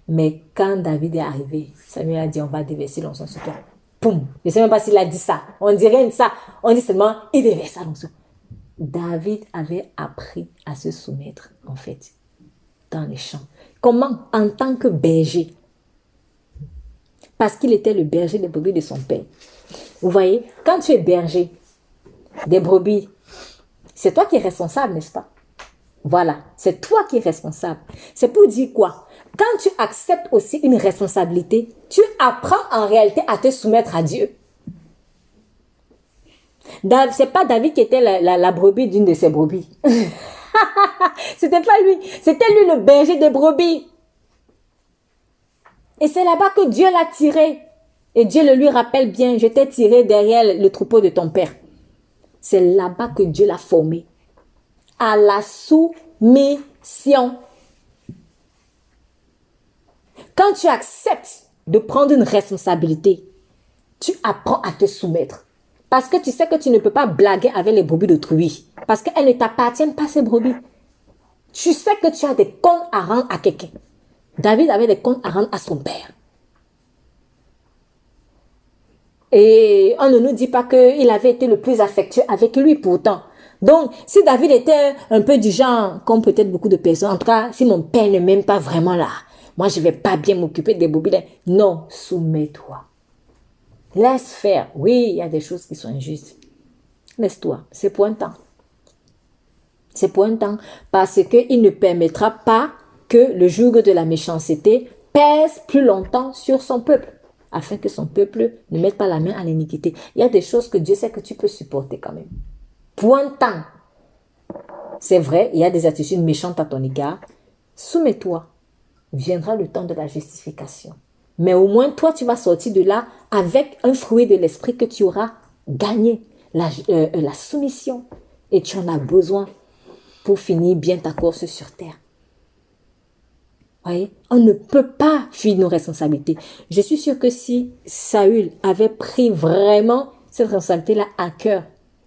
Mais quand David est arrivé, Samuel a dit « On va déverser l'onction sur toi. » Poum! Je ne sais même pas s'il a dit ça. On dit rien de ça. On dit seulement « Il déverse l'onction. » David avait appris à se soumettre, en fait, dans les champs. Comment? En tant que berger. Parce qu'il était le berger des brebis de son père. Vous voyez, quand tu es berger des brebis, c'est toi qui es responsable, n'est-ce pas? Voilà, c'est toi qui es responsable. C'est pour dire quoi? Quand tu acceptes aussi une responsabilité, tu apprends en réalité à te soumettre à Dieu. C'est pas David qui était la brebis d'une de ses brebis. C'était pas lui. C'était lui le berger des brebis. Et c'est là-bas que Dieu l'a tiré. Et Dieu le lui rappelle bien, je t'ai tiré derrière le troupeau de ton père. C'est là-bas que Dieu l'a formé. À la soumission. Quand tu acceptes de prendre une responsabilité, tu apprends à te soumettre. Parce que tu sais que tu ne peux pas blaguer avec les brebis d'autrui. Parce qu'elles ne t'appartiennent pas, ces brebis. Tu sais que tu as des comptes à rendre à quelqu'un. David avait des comptes à rendre à son père. Et on ne nous dit pas qu'il avait été le plus affectueux avec lui pourtant. Donc, si David était un peu du genre, comme peut-être beaucoup de personnes, en tout cas, si mon père ne m'aime pas vraiment là, moi je ne vais pas bien m'occuper des brebis. Non, soumets-toi. Laisse faire. Oui, il y a des choses qui sont injustes. Laisse-toi. C'est pour un temps. C'est pour un temps. Parce qu'il ne permettra pas que le joug de la méchanceté pèse plus longtemps sur son peuple. Afin que son peuple ne mette pas la main à l'iniquité. Il y a des choses que Dieu sait que tu peux supporter quand même. Pour un temps. C'est vrai, il y a des attitudes méchantes à ton égard. Soumets-toi. Viendra le temps de la justification. Mais au moins, toi, tu vas sortir de là avec un fruit de l'esprit que tu auras gagné, la soumission. Et tu en as besoin pour finir bien ta course sur terre. Voyez, on ne peut pas fuir nos responsabilités. Je suis sûre que si Saül avait pris vraiment cette responsabilité-là à cœur,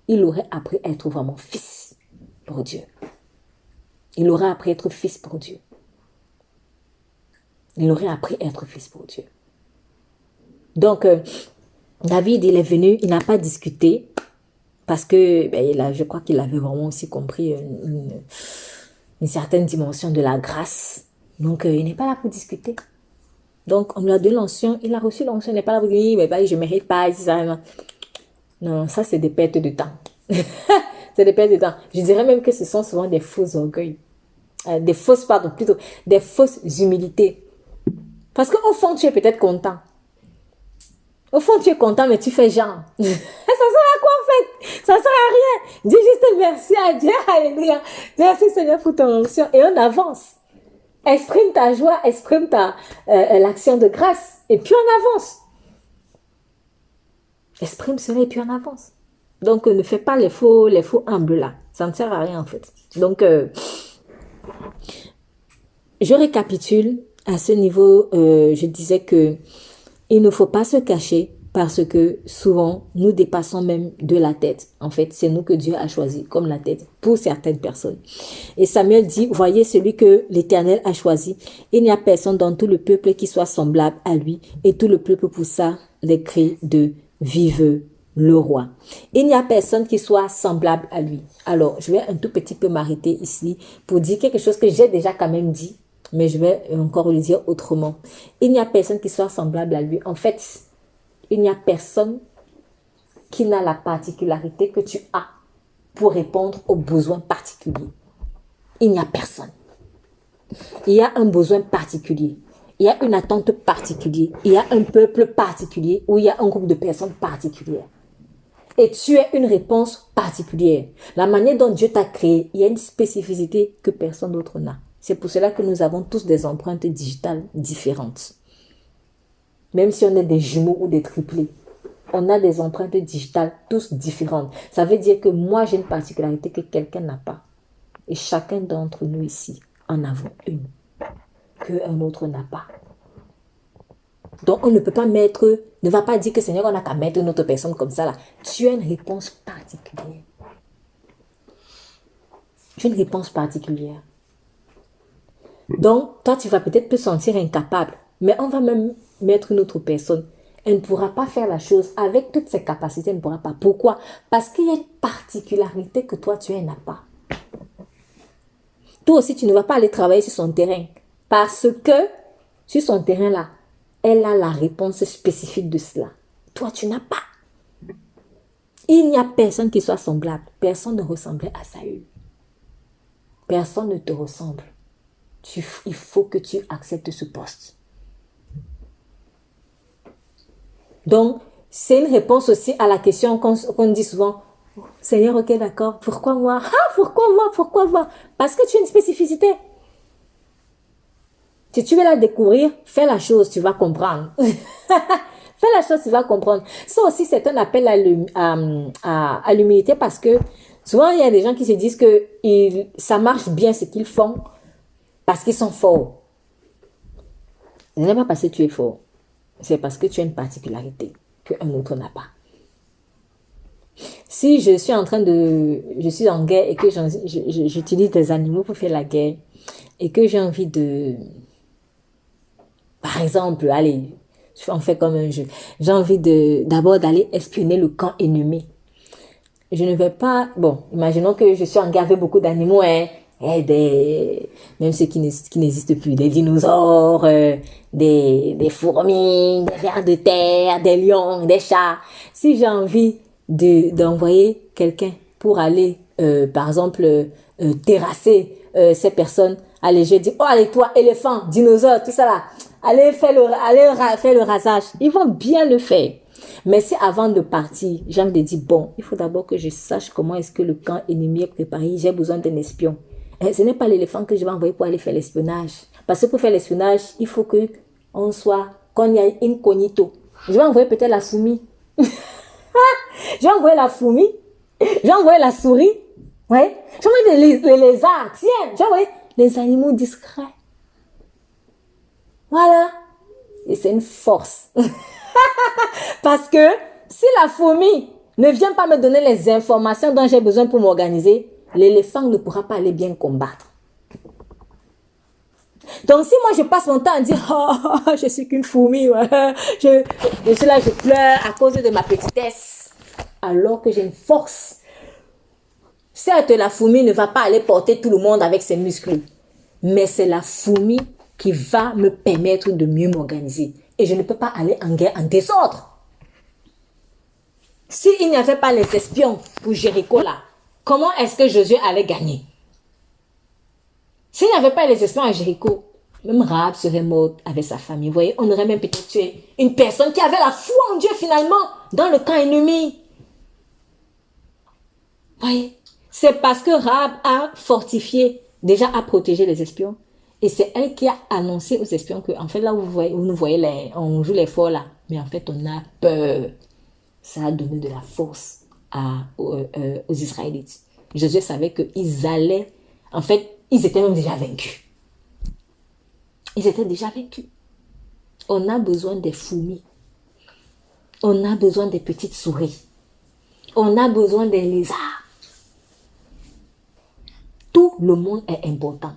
il aurait appris à être vraiment fils pour Dieu. Il aurait appris à être fils pour Dieu. Il aurait appris à être fils pour Dieu. Donc, David, il est venu, il n'a pas discuté, parce que je crois qu'il avait vraiment aussi compris une certaine dimension de la grâce. Donc, il n'est pas là pour discuter. Donc, on lui a donné l'onction, il a reçu l'onction, il n'est pas là pour dire, mais bah, je ne mérite pas, ça. Non, ça, c'est des pertes de temps. C'est des pertes de temps. Je dirais même que ce sont souvent des faux orgueils. Des fausses humilités. Parce qu'au fond, tu es peut-être content. Au fond, tu es content, mais tu fais genre. Ça sert à quoi en fait? Ça sert à rien. Dis juste merci à Dieu. Alléluia. Merci Seigneur pour ton onction. Et on avance. Exprime ta joie, exprime l'action de grâce. Et puis on avance. Exprime cela et puis on avance. Donc, ne fais pas les faux humbles là. Ça ne sert à rien en fait. Donc, je récapitule. À ce niveau, je disais que il ne faut pas se cacher parce que souvent, nous dépassons même de la tête. En fait, c'est nous que Dieu a choisi comme la tête pour certaines personnes. Et Samuel dit, voyez celui que l'Éternel a choisi. Il n'y a personne dans tout le peuple qui soit semblable à lui. Et tout le peuple poussa les cris de vive le roi. Il n'y a personne qui soit semblable à lui. Alors, je vais un tout petit peu m'arrêter ici pour dire quelque chose que j'ai déjà quand même dit. Mais je vais encore le dire autrement. Il n'y a personne qui soit semblable à lui. En fait, il n'y a personne qui n'a la particularité que tu as pour répondre aux besoins particuliers. Il n'y a personne. Il y a un besoin particulier. Il y a une attente particulière. Il y a un peuple particulier ou il y a un groupe de personnes particulières. Et tu es une réponse particulière. La manière dont Dieu t'a créé, il y a une spécificité que personne d'autre n'a. C'est pour cela que nous avons tous des empreintes digitales différentes. Même si on est des jumeaux ou des triplés, on a des empreintes digitales tous différentes. Ça veut dire que moi, j'ai une particularité que quelqu'un n'a pas. Et chacun d'entre nous ici en avons une qu'un autre n'a pas. Donc, on ne peut pas ne va pas dire que Seigneur, on n'a qu'à mettre une autre personne comme ça là. Tu as une réponse particulière. Tu as une réponse particulière. Donc, toi, tu vas peut-être te sentir incapable, mais on va même mettre une autre personne. Elle ne pourra pas faire la chose avec toutes ses capacités, elle ne pourra pas. Pourquoi? Parce qu'il y a une particularité que toi, tu n'as pas. Toi aussi, tu ne vas pas aller travailler sur son terrain. Parce que, sur son terrain-là, elle a la réponse spécifique de cela. Toi, tu n'as pas. Il n'y a personne qui soit semblable. Personne ne ressemblait à Saül. Personne ne te ressemble. Il faut que tu acceptes ce poste. Donc, c'est une réponse aussi à la question qu'on dit souvent. Seigneur, ok, d'accord. Pourquoi moi? Pourquoi moi? Parce que tu as une spécificité. Si tu veux la découvrir, fais la chose, tu vas comprendre. Fais la chose, tu vas comprendre. Ça aussi, c'est un appel à l'humilité parce que souvent, il y a des gens qui se disent que ça marche bien ce qu'ils font parce qu'ils sont forts. Ce n'est pas parce que tu es fort. C'est parce que tu as une particularité qu'un autre n'a pas. Si je suis en guerre et que j'utilise des animaux pour faire la guerre et que j'ai envie par exemple, allez, on fait comme un jeu. J'ai envie d'abord d'aller espionner le camp ennemi. Je ne vais pas, imaginons que je suis en guerre avec beaucoup d'animaux, même ceux qui n'existent plus, des dinosaures, des fourmis, des vers de terre, des lions, des chats. Si j'ai envie d'envoyer quelqu'un pour aller, par exemple, terrasser ces personnes, allez, je dis, oh, allez, toi, éléphant, dinosaure, tout ça là, allez faire le rasage. Ils vont bien le faire. Mais si avant de partir, j'ai envie de dire, il faut d'abord que je sache comment est-ce que le camp ennemi est préparé. J'ai besoin d'un espion. Ce n'est pas l'éléphant que je vais envoyer pour aller faire l'espionnage. Parce que pour faire l'espionnage, il faut qu'on y aille incognito. Je vais envoyer peut-être la fourmi. Je vais envoyer la fourmi. Je vais envoyer la souris. Ouais. Je vais envoyer les lézards. Tiens, je vais envoyer les animaux discrets. Voilà. Et c'est une force. Parce que si la fourmi ne vient pas me donner les informations dont j'ai besoin pour m'organiser, l'éléphant ne pourra pas aller bien combattre. Donc si moi je passe mon temps à dire « je suis qu'une fourmi, ouais. je suis là, je pleure à cause de ma petitesse », alors que j'ai une force. Certes, la fourmi ne va pas aller porter tout le monde avec ses muscles, mais c'est la fourmi qui va me permettre de mieux m'organiser. Et je ne peux pas aller en guerre en désordre. S'il n'y avait pas les espions pour Jéricho là, comment est-ce que Josué allait gagner? S'il n'y avait pas les espions à Jéricho, même Rahab serait morte avec sa famille. Vous voyez, on aurait même peut-être tué une personne qui avait la foi en Dieu finalement dans le camp ennemi. Vous voyez, c'est parce que Rahab a fortifié, déjà a protégé les espions. Et c'est elle qui a annoncé aux espions que, en fait, là où vous nous voyez, on joue les forts là, mais en fait, on a peur. Ça a donné de la force aux Israélites. Josué savait qu'ils allaient, en fait, ils étaient même déjà vaincus. Ils étaient déjà vaincus. On a besoin des fourmis. On a besoin des petites souris. On a besoin des lézards. Tout le monde est important.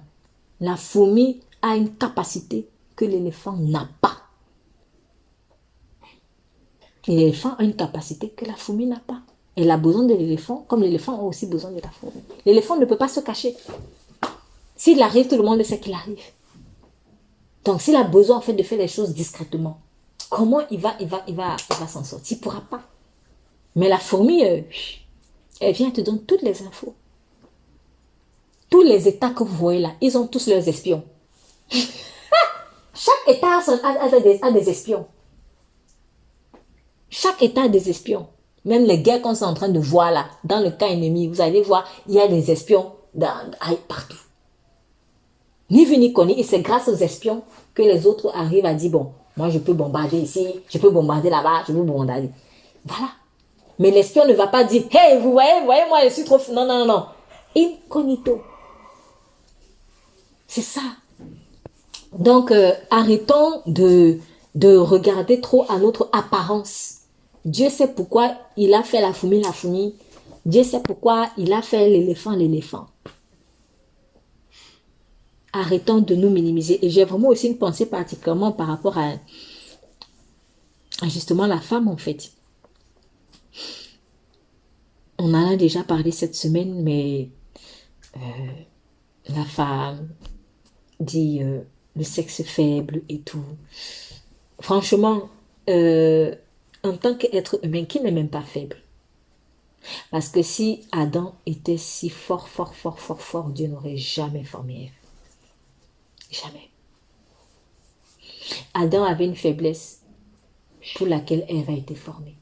La fourmi a une capacité que l'éléphant n'a pas. Et l'éléphant a une capacité que la fourmi n'a pas. Elle a besoin de l'éléphant, comme l'éléphant a aussi besoin de la fourmi. L'éléphant ne peut pas se cacher. S'il arrive, tout le monde sait qu'il arrive. Donc, s'il a besoin en fait de faire les choses discrètement, comment il va s'en sortir? Il ne pourra pas. Mais la fourmi, elle vient te donner toutes les infos. Tous les États que vous voyez là, ils ont tous leurs espions. Chaque État a des espions. Chaque État a des espions. Même les guerres qu'on est en train de voir là, dans le camp ennemi, vous allez voir, il y a des espions partout. Ni vu ni connu, et c'est grâce aux espions que les autres arrivent à dire, bon, moi je peux bombarder ici, je peux bombarder là-bas, je peux bombarder. Voilà. Mais l'espion ne va pas dire, hey, vous voyez, moi je suis trop... Non, non, non, non. Incognito. C'est ça. Donc, arrêtons de regarder trop à notre apparence. Dieu sait pourquoi il a fait la fourmi. Dieu sait pourquoi il a fait l'éléphant. Arrêtons de nous minimiser. Et j'ai vraiment aussi une pensée particulièrement par rapport à justement la femme en fait. On en a déjà parlé cette semaine, mais la femme dit le sexe faible et tout. Franchement, en tant qu'être humain, qui n'est même pas faible? Parce que si Adam était si fort, Dieu n'aurait jamais formé Ève. Jamais. Adam avait une faiblesse pour laquelle Ève a été formée.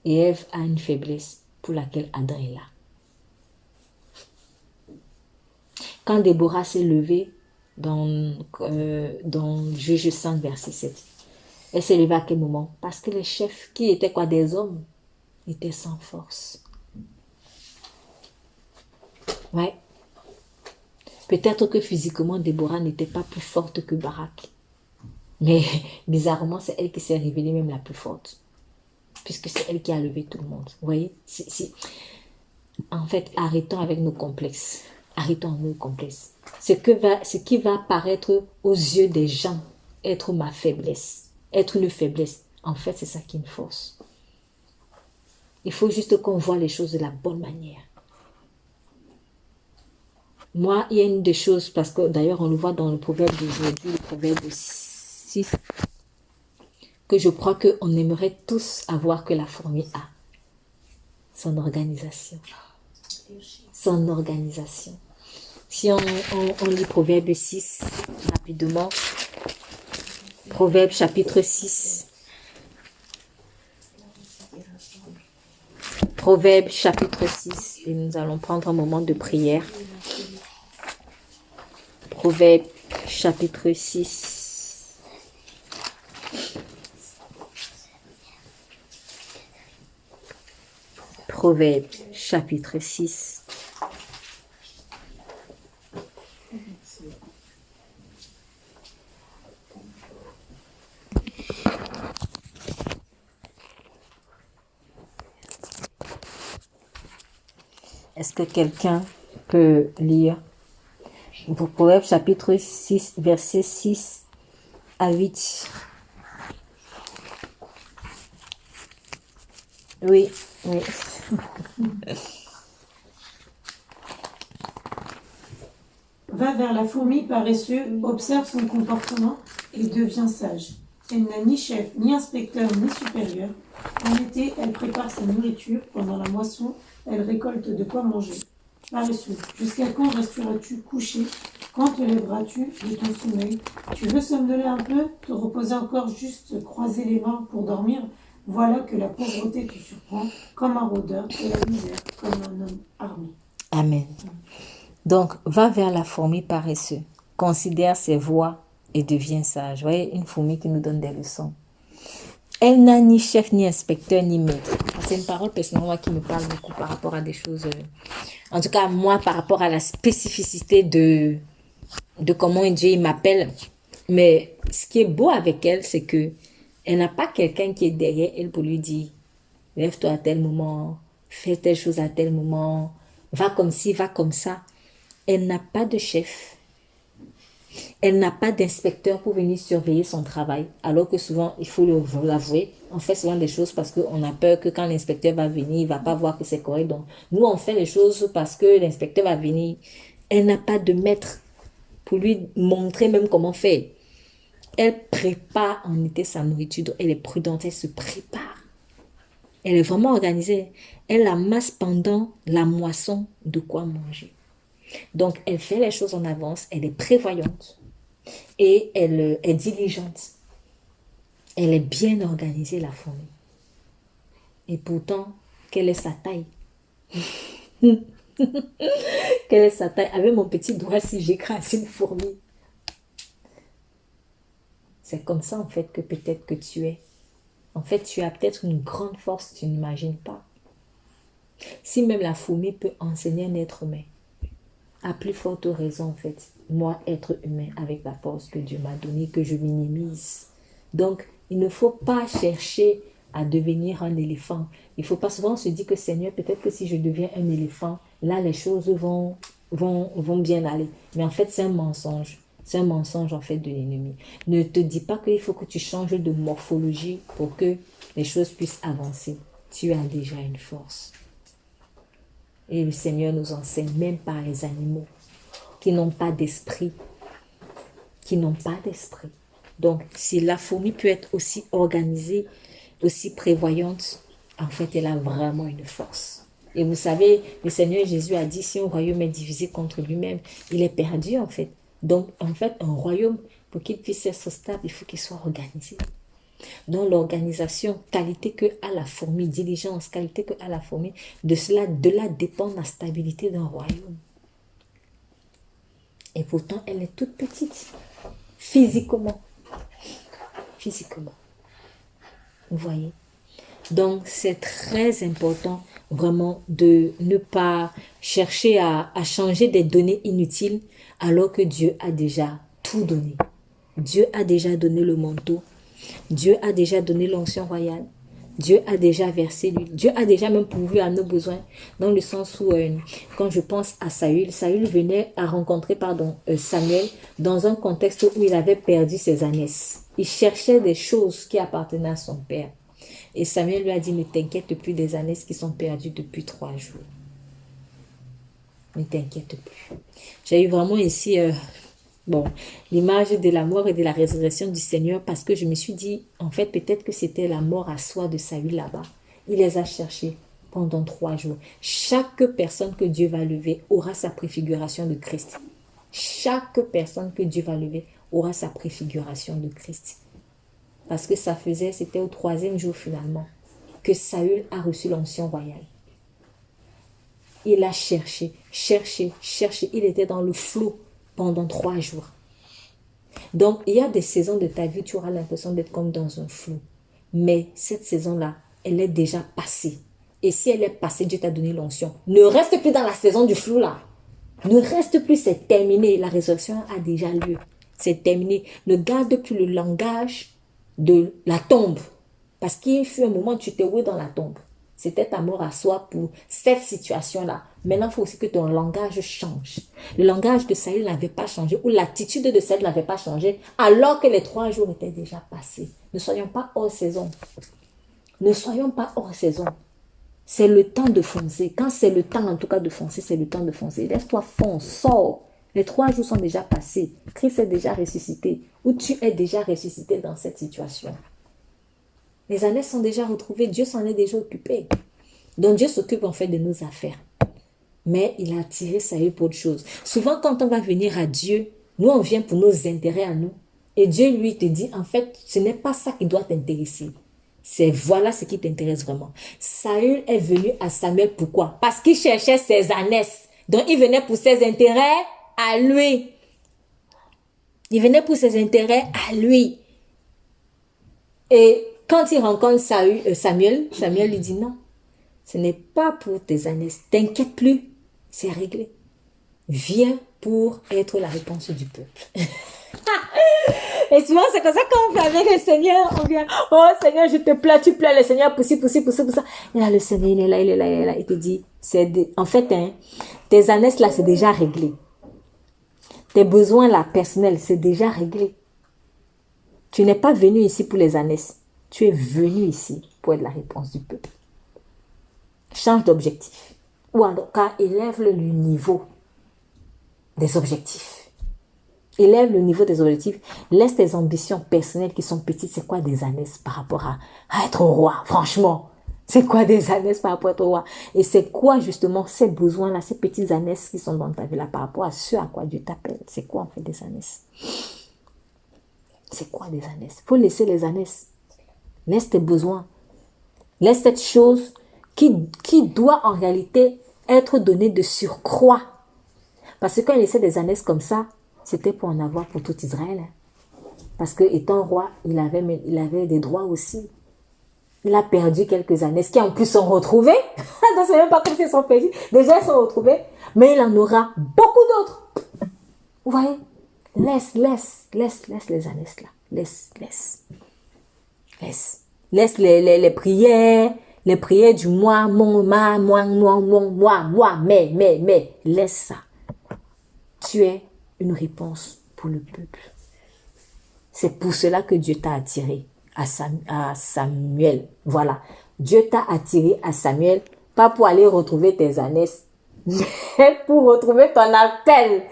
Et Ève a une faiblesse pour laquelle Adam est là. Quand Déborah s'est levée dans Juge 5, verset 7, elle s'est levée à quel moment? Parce que les chefs, qui étaient quoi, des hommes, étaient sans force. Ouais. Peut-être que physiquement, Déborah n'était pas plus forte que Barak. Mais bizarrement, c'est elle qui s'est révélée même la plus forte. Puisque c'est elle qui a levé tout le monde. Vous voyez? En fait, arrêtons avec nos complexes. Arrêtons nos complexes. Ce qui va paraître aux yeux des gens être ma faiblesse, être une faiblesse, en fait, c'est ça qui est une force. Il faut juste qu'on voit les choses de la bonne manière. Moi, il y a une des choses, parce que d'ailleurs, on le voit dans le proverbe d'aujourd'hui, le proverbe 6, que je crois qu'on aimerait tous avoir que la fourmi a. Son organisation. Son organisation. Si on lit Proverbe 6, rapidement. Proverbe chapitre 6. Proverbe chapitre 6. Et nous allons prendre un moment de prière. Proverbe chapitre 6. Proverbe chapitre 6. Est-ce que quelqu'un peut lire Proverbe chapitre 6, verset 6 à 8? Oui, oui. Va vers la fourmi paresseuse, observe son comportement et devient sage. Elle n'a ni chef, ni inspecteur, ni supérieur. En été, elle prépare sa nourriture. Pendant la moisson, elle récolte de quoi manger. Paresseux, jusqu'à quand resteras-tu couché? Quand te lèveras-tu de ton sommeil? Tu veux somnoler un peu, te reposer encore, juste croiser les mains pour dormir? Voilà que la pauvreté te surprend comme un rôdeur et la misère comme un homme armé. Amen. Donc, va vers la fourmi paresseuse, considère ses voies et deviens sage. Vous voyez, une fourmi qui nous donne des leçons. Elle n'a ni chef, ni inspecteur, ni maître. C'est une parole personnellement qui me parle beaucoup par rapport à des choses. En tout cas, moi, par rapport à la spécificité de comment Dieu m'appelle. Mais ce qui est beau avec elle, c'est que elle n'a pas quelqu'un qui est derrière elle pour lui dire lève-toi à tel moment, fais telle chose à tel moment, va comme ci, va comme ça. Elle n'a pas de chef. Elle n'a pas d'inspecteur pour venir surveiller son travail. Alors que souvent, il faut l'avouer, on fait souvent des choses parce qu'on a peur que quand l'inspecteur va venir, il ne va pas voir que c'est correct. Donc, nous, on fait les choses parce que l'inspecteur va venir. Elle n'a pas de maître pour lui montrer même comment faire. Elle prépare en été sa nourriture. Elle est prudente, elle se prépare. Elle est vraiment organisée. Elle amasse pendant la moisson de quoi manger. Donc, elle fait les choses en avance, elle est prévoyante et elle est diligente. Elle est bien organisée, la fourmi. Et pourtant, quelle est sa taille? Quelle est sa taille? Avec mon petit doigt, si j'écrase une fourmi. C'est comme ça, en fait, que peut-être que tu es. En fait, tu as peut-être une grande force, tu n'imagines pas. Si même la fourmi peut enseigner un être humain, à plus forte raison, en fait, moi, être humain, avec la force que Dieu m'a donnée, que je minimise. Donc, il ne faut pas chercher à devenir un éléphant. Il ne faut pas souvent se dire que Seigneur, peut-être que si je deviens un éléphant, là, les choses vont bien aller. Mais en fait, c'est un mensonge. C'est un mensonge, en fait, de l'ennemi. Ne te dis pas qu'il faut que tu changes de morphologie pour que les choses puissent avancer. Tu as déjà une force. Et le Seigneur nous enseigne, même par les animaux, qui n'ont pas d'esprit. Qui n'ont pas d'esprit. Donc, si la fourmi peut être aussi organisée, aussi prévoyante, en fait, elle a vraiment une force. Et vous savez, le Seigneur Jésus a dit, si un royaume est divisé contre lui-même, il est perdu, en fait. Donc, en fait, un royaume, pour qu'il puisse être stable, il faut qu'il soit organisé. Donc l'organisation, qualité que a la fourmi, diligence, qualité que a la fourmi, de là dépend la stabilité d'un royaume. Et pourtant, elle est toute petite, physiquement. Physiquement. Vous voyez? Donc, c'est très important vraiment de ne pas chercher à changer des données inutiles alors que Dieu a déjà tout donné. Dieu a déjà donné le manteau. Dieu a déjà donné l'onction royale. Dieu a déjà versé l'huile. Dieu a déjà même pourvu à nos besoins. Dans le sens où, quand je pense à Saül, Saül venait à rencontrer Samuel dans un contexte où il avait perdu ses ânesses. Il cherchait des choses qui appartenaient à son père. Et Samuel lui a dit, ne t'inquiète plus des ânesses qui sont perdues depuis 3 jours. Ne t'inquiète plus. J'ai eu vraiment ici... l'image de la mort et de la résurrection du Seigneur, parce que je me suis dit, en fait, peut-être que c'était la mort à soi de Saül là-bas. Il les a cherchés pendant 3 jours. Chaque personne que Dieu va lever aura sa préfiguration de Christ. Chaque personne que Dieu va lever aura sa préfiguration de Christ. Parce que c'était au 3e jour finalement que Saül a reçu l'onction royale. Il a cherché. Il était dans le flot pendant 3 jours. Donc, il y a des saisons de ta vie, tu auras l'impression d'être comme dans un flou. Mais cette saison-là, elle est déjà passée. Et si elle est passée, Dieu t'a donné l'onction. Ne reste plus dans la saison du flou là. Ne reste plus, c'est terminé. La résurrection a déjà lieu. C'est terminé. Ne garde plus le langage de la tombe. Parce qu'il fut un moment où tu t'es oué dans la tombe. C'était ta mort à soi pour cette situation-là. Maintenant, il faut aussi que ton langage change. Le langage de Saül n'avait pas changé, ou l'attitude de Saül n'avait pas changé, alors que les 3 jours étaient déjà passés. Ne soyons pas hors saison. Ne soyons pas hors saison. C'est le temps de foncer. Quand c'est le temps, en tout cas, de foncer, c'est le temps de foncer. Laisse-toi foncer, sors. Les 3 jours sont déjà passés. Christ est déjà ressuscité. Ou tu es déjà ressuscité dans cette situation. Les années sont déjà retrouvées. Dieu s'en est déjà occupé. Donc Dieu s'occupe en fait de nos affaires. Mais il a attiré Saül pour autre chose. Souvent quand on va venir à Dieu, nous on vient pour nos intérêts à nous. Et Dieu lui te dit, en fait, ce n'est pas ça qui doit t'intéresser. C'est voilà ce qui t'intéresse vraiment. Saül est venu à Samuel, pourquoi? Parce qu'il cherchait ses ânesses. Donc il venait pour ses intérêts à lui. Il venait pour ses intérêts à lui. Et quand il rencontre Samuel lui dit non. Ce n'est pas pour tes ânesses. T'inquiète plus. C'est réglé. Viens pour être la réponse du peuple. Et souvent, c'est comme ça qu'on fait avec le Seigneur. On vient, oh Seigneur, je te plains, tu plains le Seigneur pour ci, pour ci, pour ça, pour ça. Et là, le Seigneur, il est là, il est là, il est là. Il te dit, en fait, tes ânesses là, c'est déjà réglé. Tes besoins là, personnels, c'est déjà réglé. Tu n'es pas venu ici pour les ânesses. Tu es venu ici pour être la réponse du peuple. Change d'objectif. Ou en tout cas, élève le niveau des objectifs. Élève le niveau des objectifs. Laisse tes ambitions personnelles qui sont petites. C'est quoi des ânesses par rapport à être roi? Franchement, c'est quoi des ânesses par rapport à être roi? Et c'est quoi justement ces besoins-là, ces petites ânesses qui sont dans ta vie là par rapport à ce à quoi Dieu t'appelle? C'est quoi en fait des ânesses? C'est quoi des ânesses? Il faut laisser les ânesses. Laisse tes besoins. Laisse cette chose qui doit en réalité être donnée de surcroît. Parce que quand il laissait des ânesses comme ça, c'était pour en avoir pour tout Israël. Parce que étant roi, il avait des droits aussi. Il a perdu quelques ânesses qui en plus sont retrouvées. Donc c'est même pas comme s'ils sont perdus. Déjà ils sont retrouvés. Mais il en aura beaucoup d'autres. Vous voyez? Laisse les ânesses là. Laisse les prières. Les prières du moi, mais. Laisse ça. Tu es une réponse pour le peuple. C'est pour cela que Dieu t'a attiré à Samuel. Voilà. Dieu t'a attiré à Samuel, pas pour aller retrouver tes ânesses, mais pour retrouver ton appel.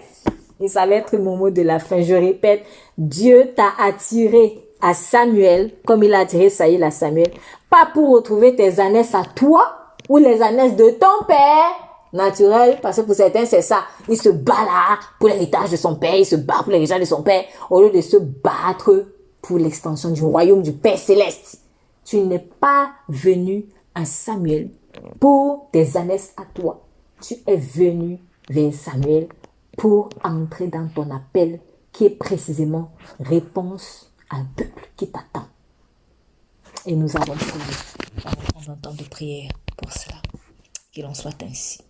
Et ça va être mon mot de la fin. Je répète, Dieu t'a attiré à Samuel, comme il a attiré Saül à Samuel, pas pour retrouver tes ânesses à toi ou les ânesses de ton père naturel, parce que pour certains c'est ça, il se bat là pour l'héritage de son père, il se bat pour l'héritage de son père, au lieu de se battre pour l'extension du royaume du Père Céleste. Tu n'es pas venu à Samuel pour tes ânesses à toi, tu es venu vers Samuel pour entrer dans ton appel qui est précisément réponse à un peuple qui t'attend. Et nous avons prié, nous allons prendre un temps de prière pour cela, qu'il en soit ainsi.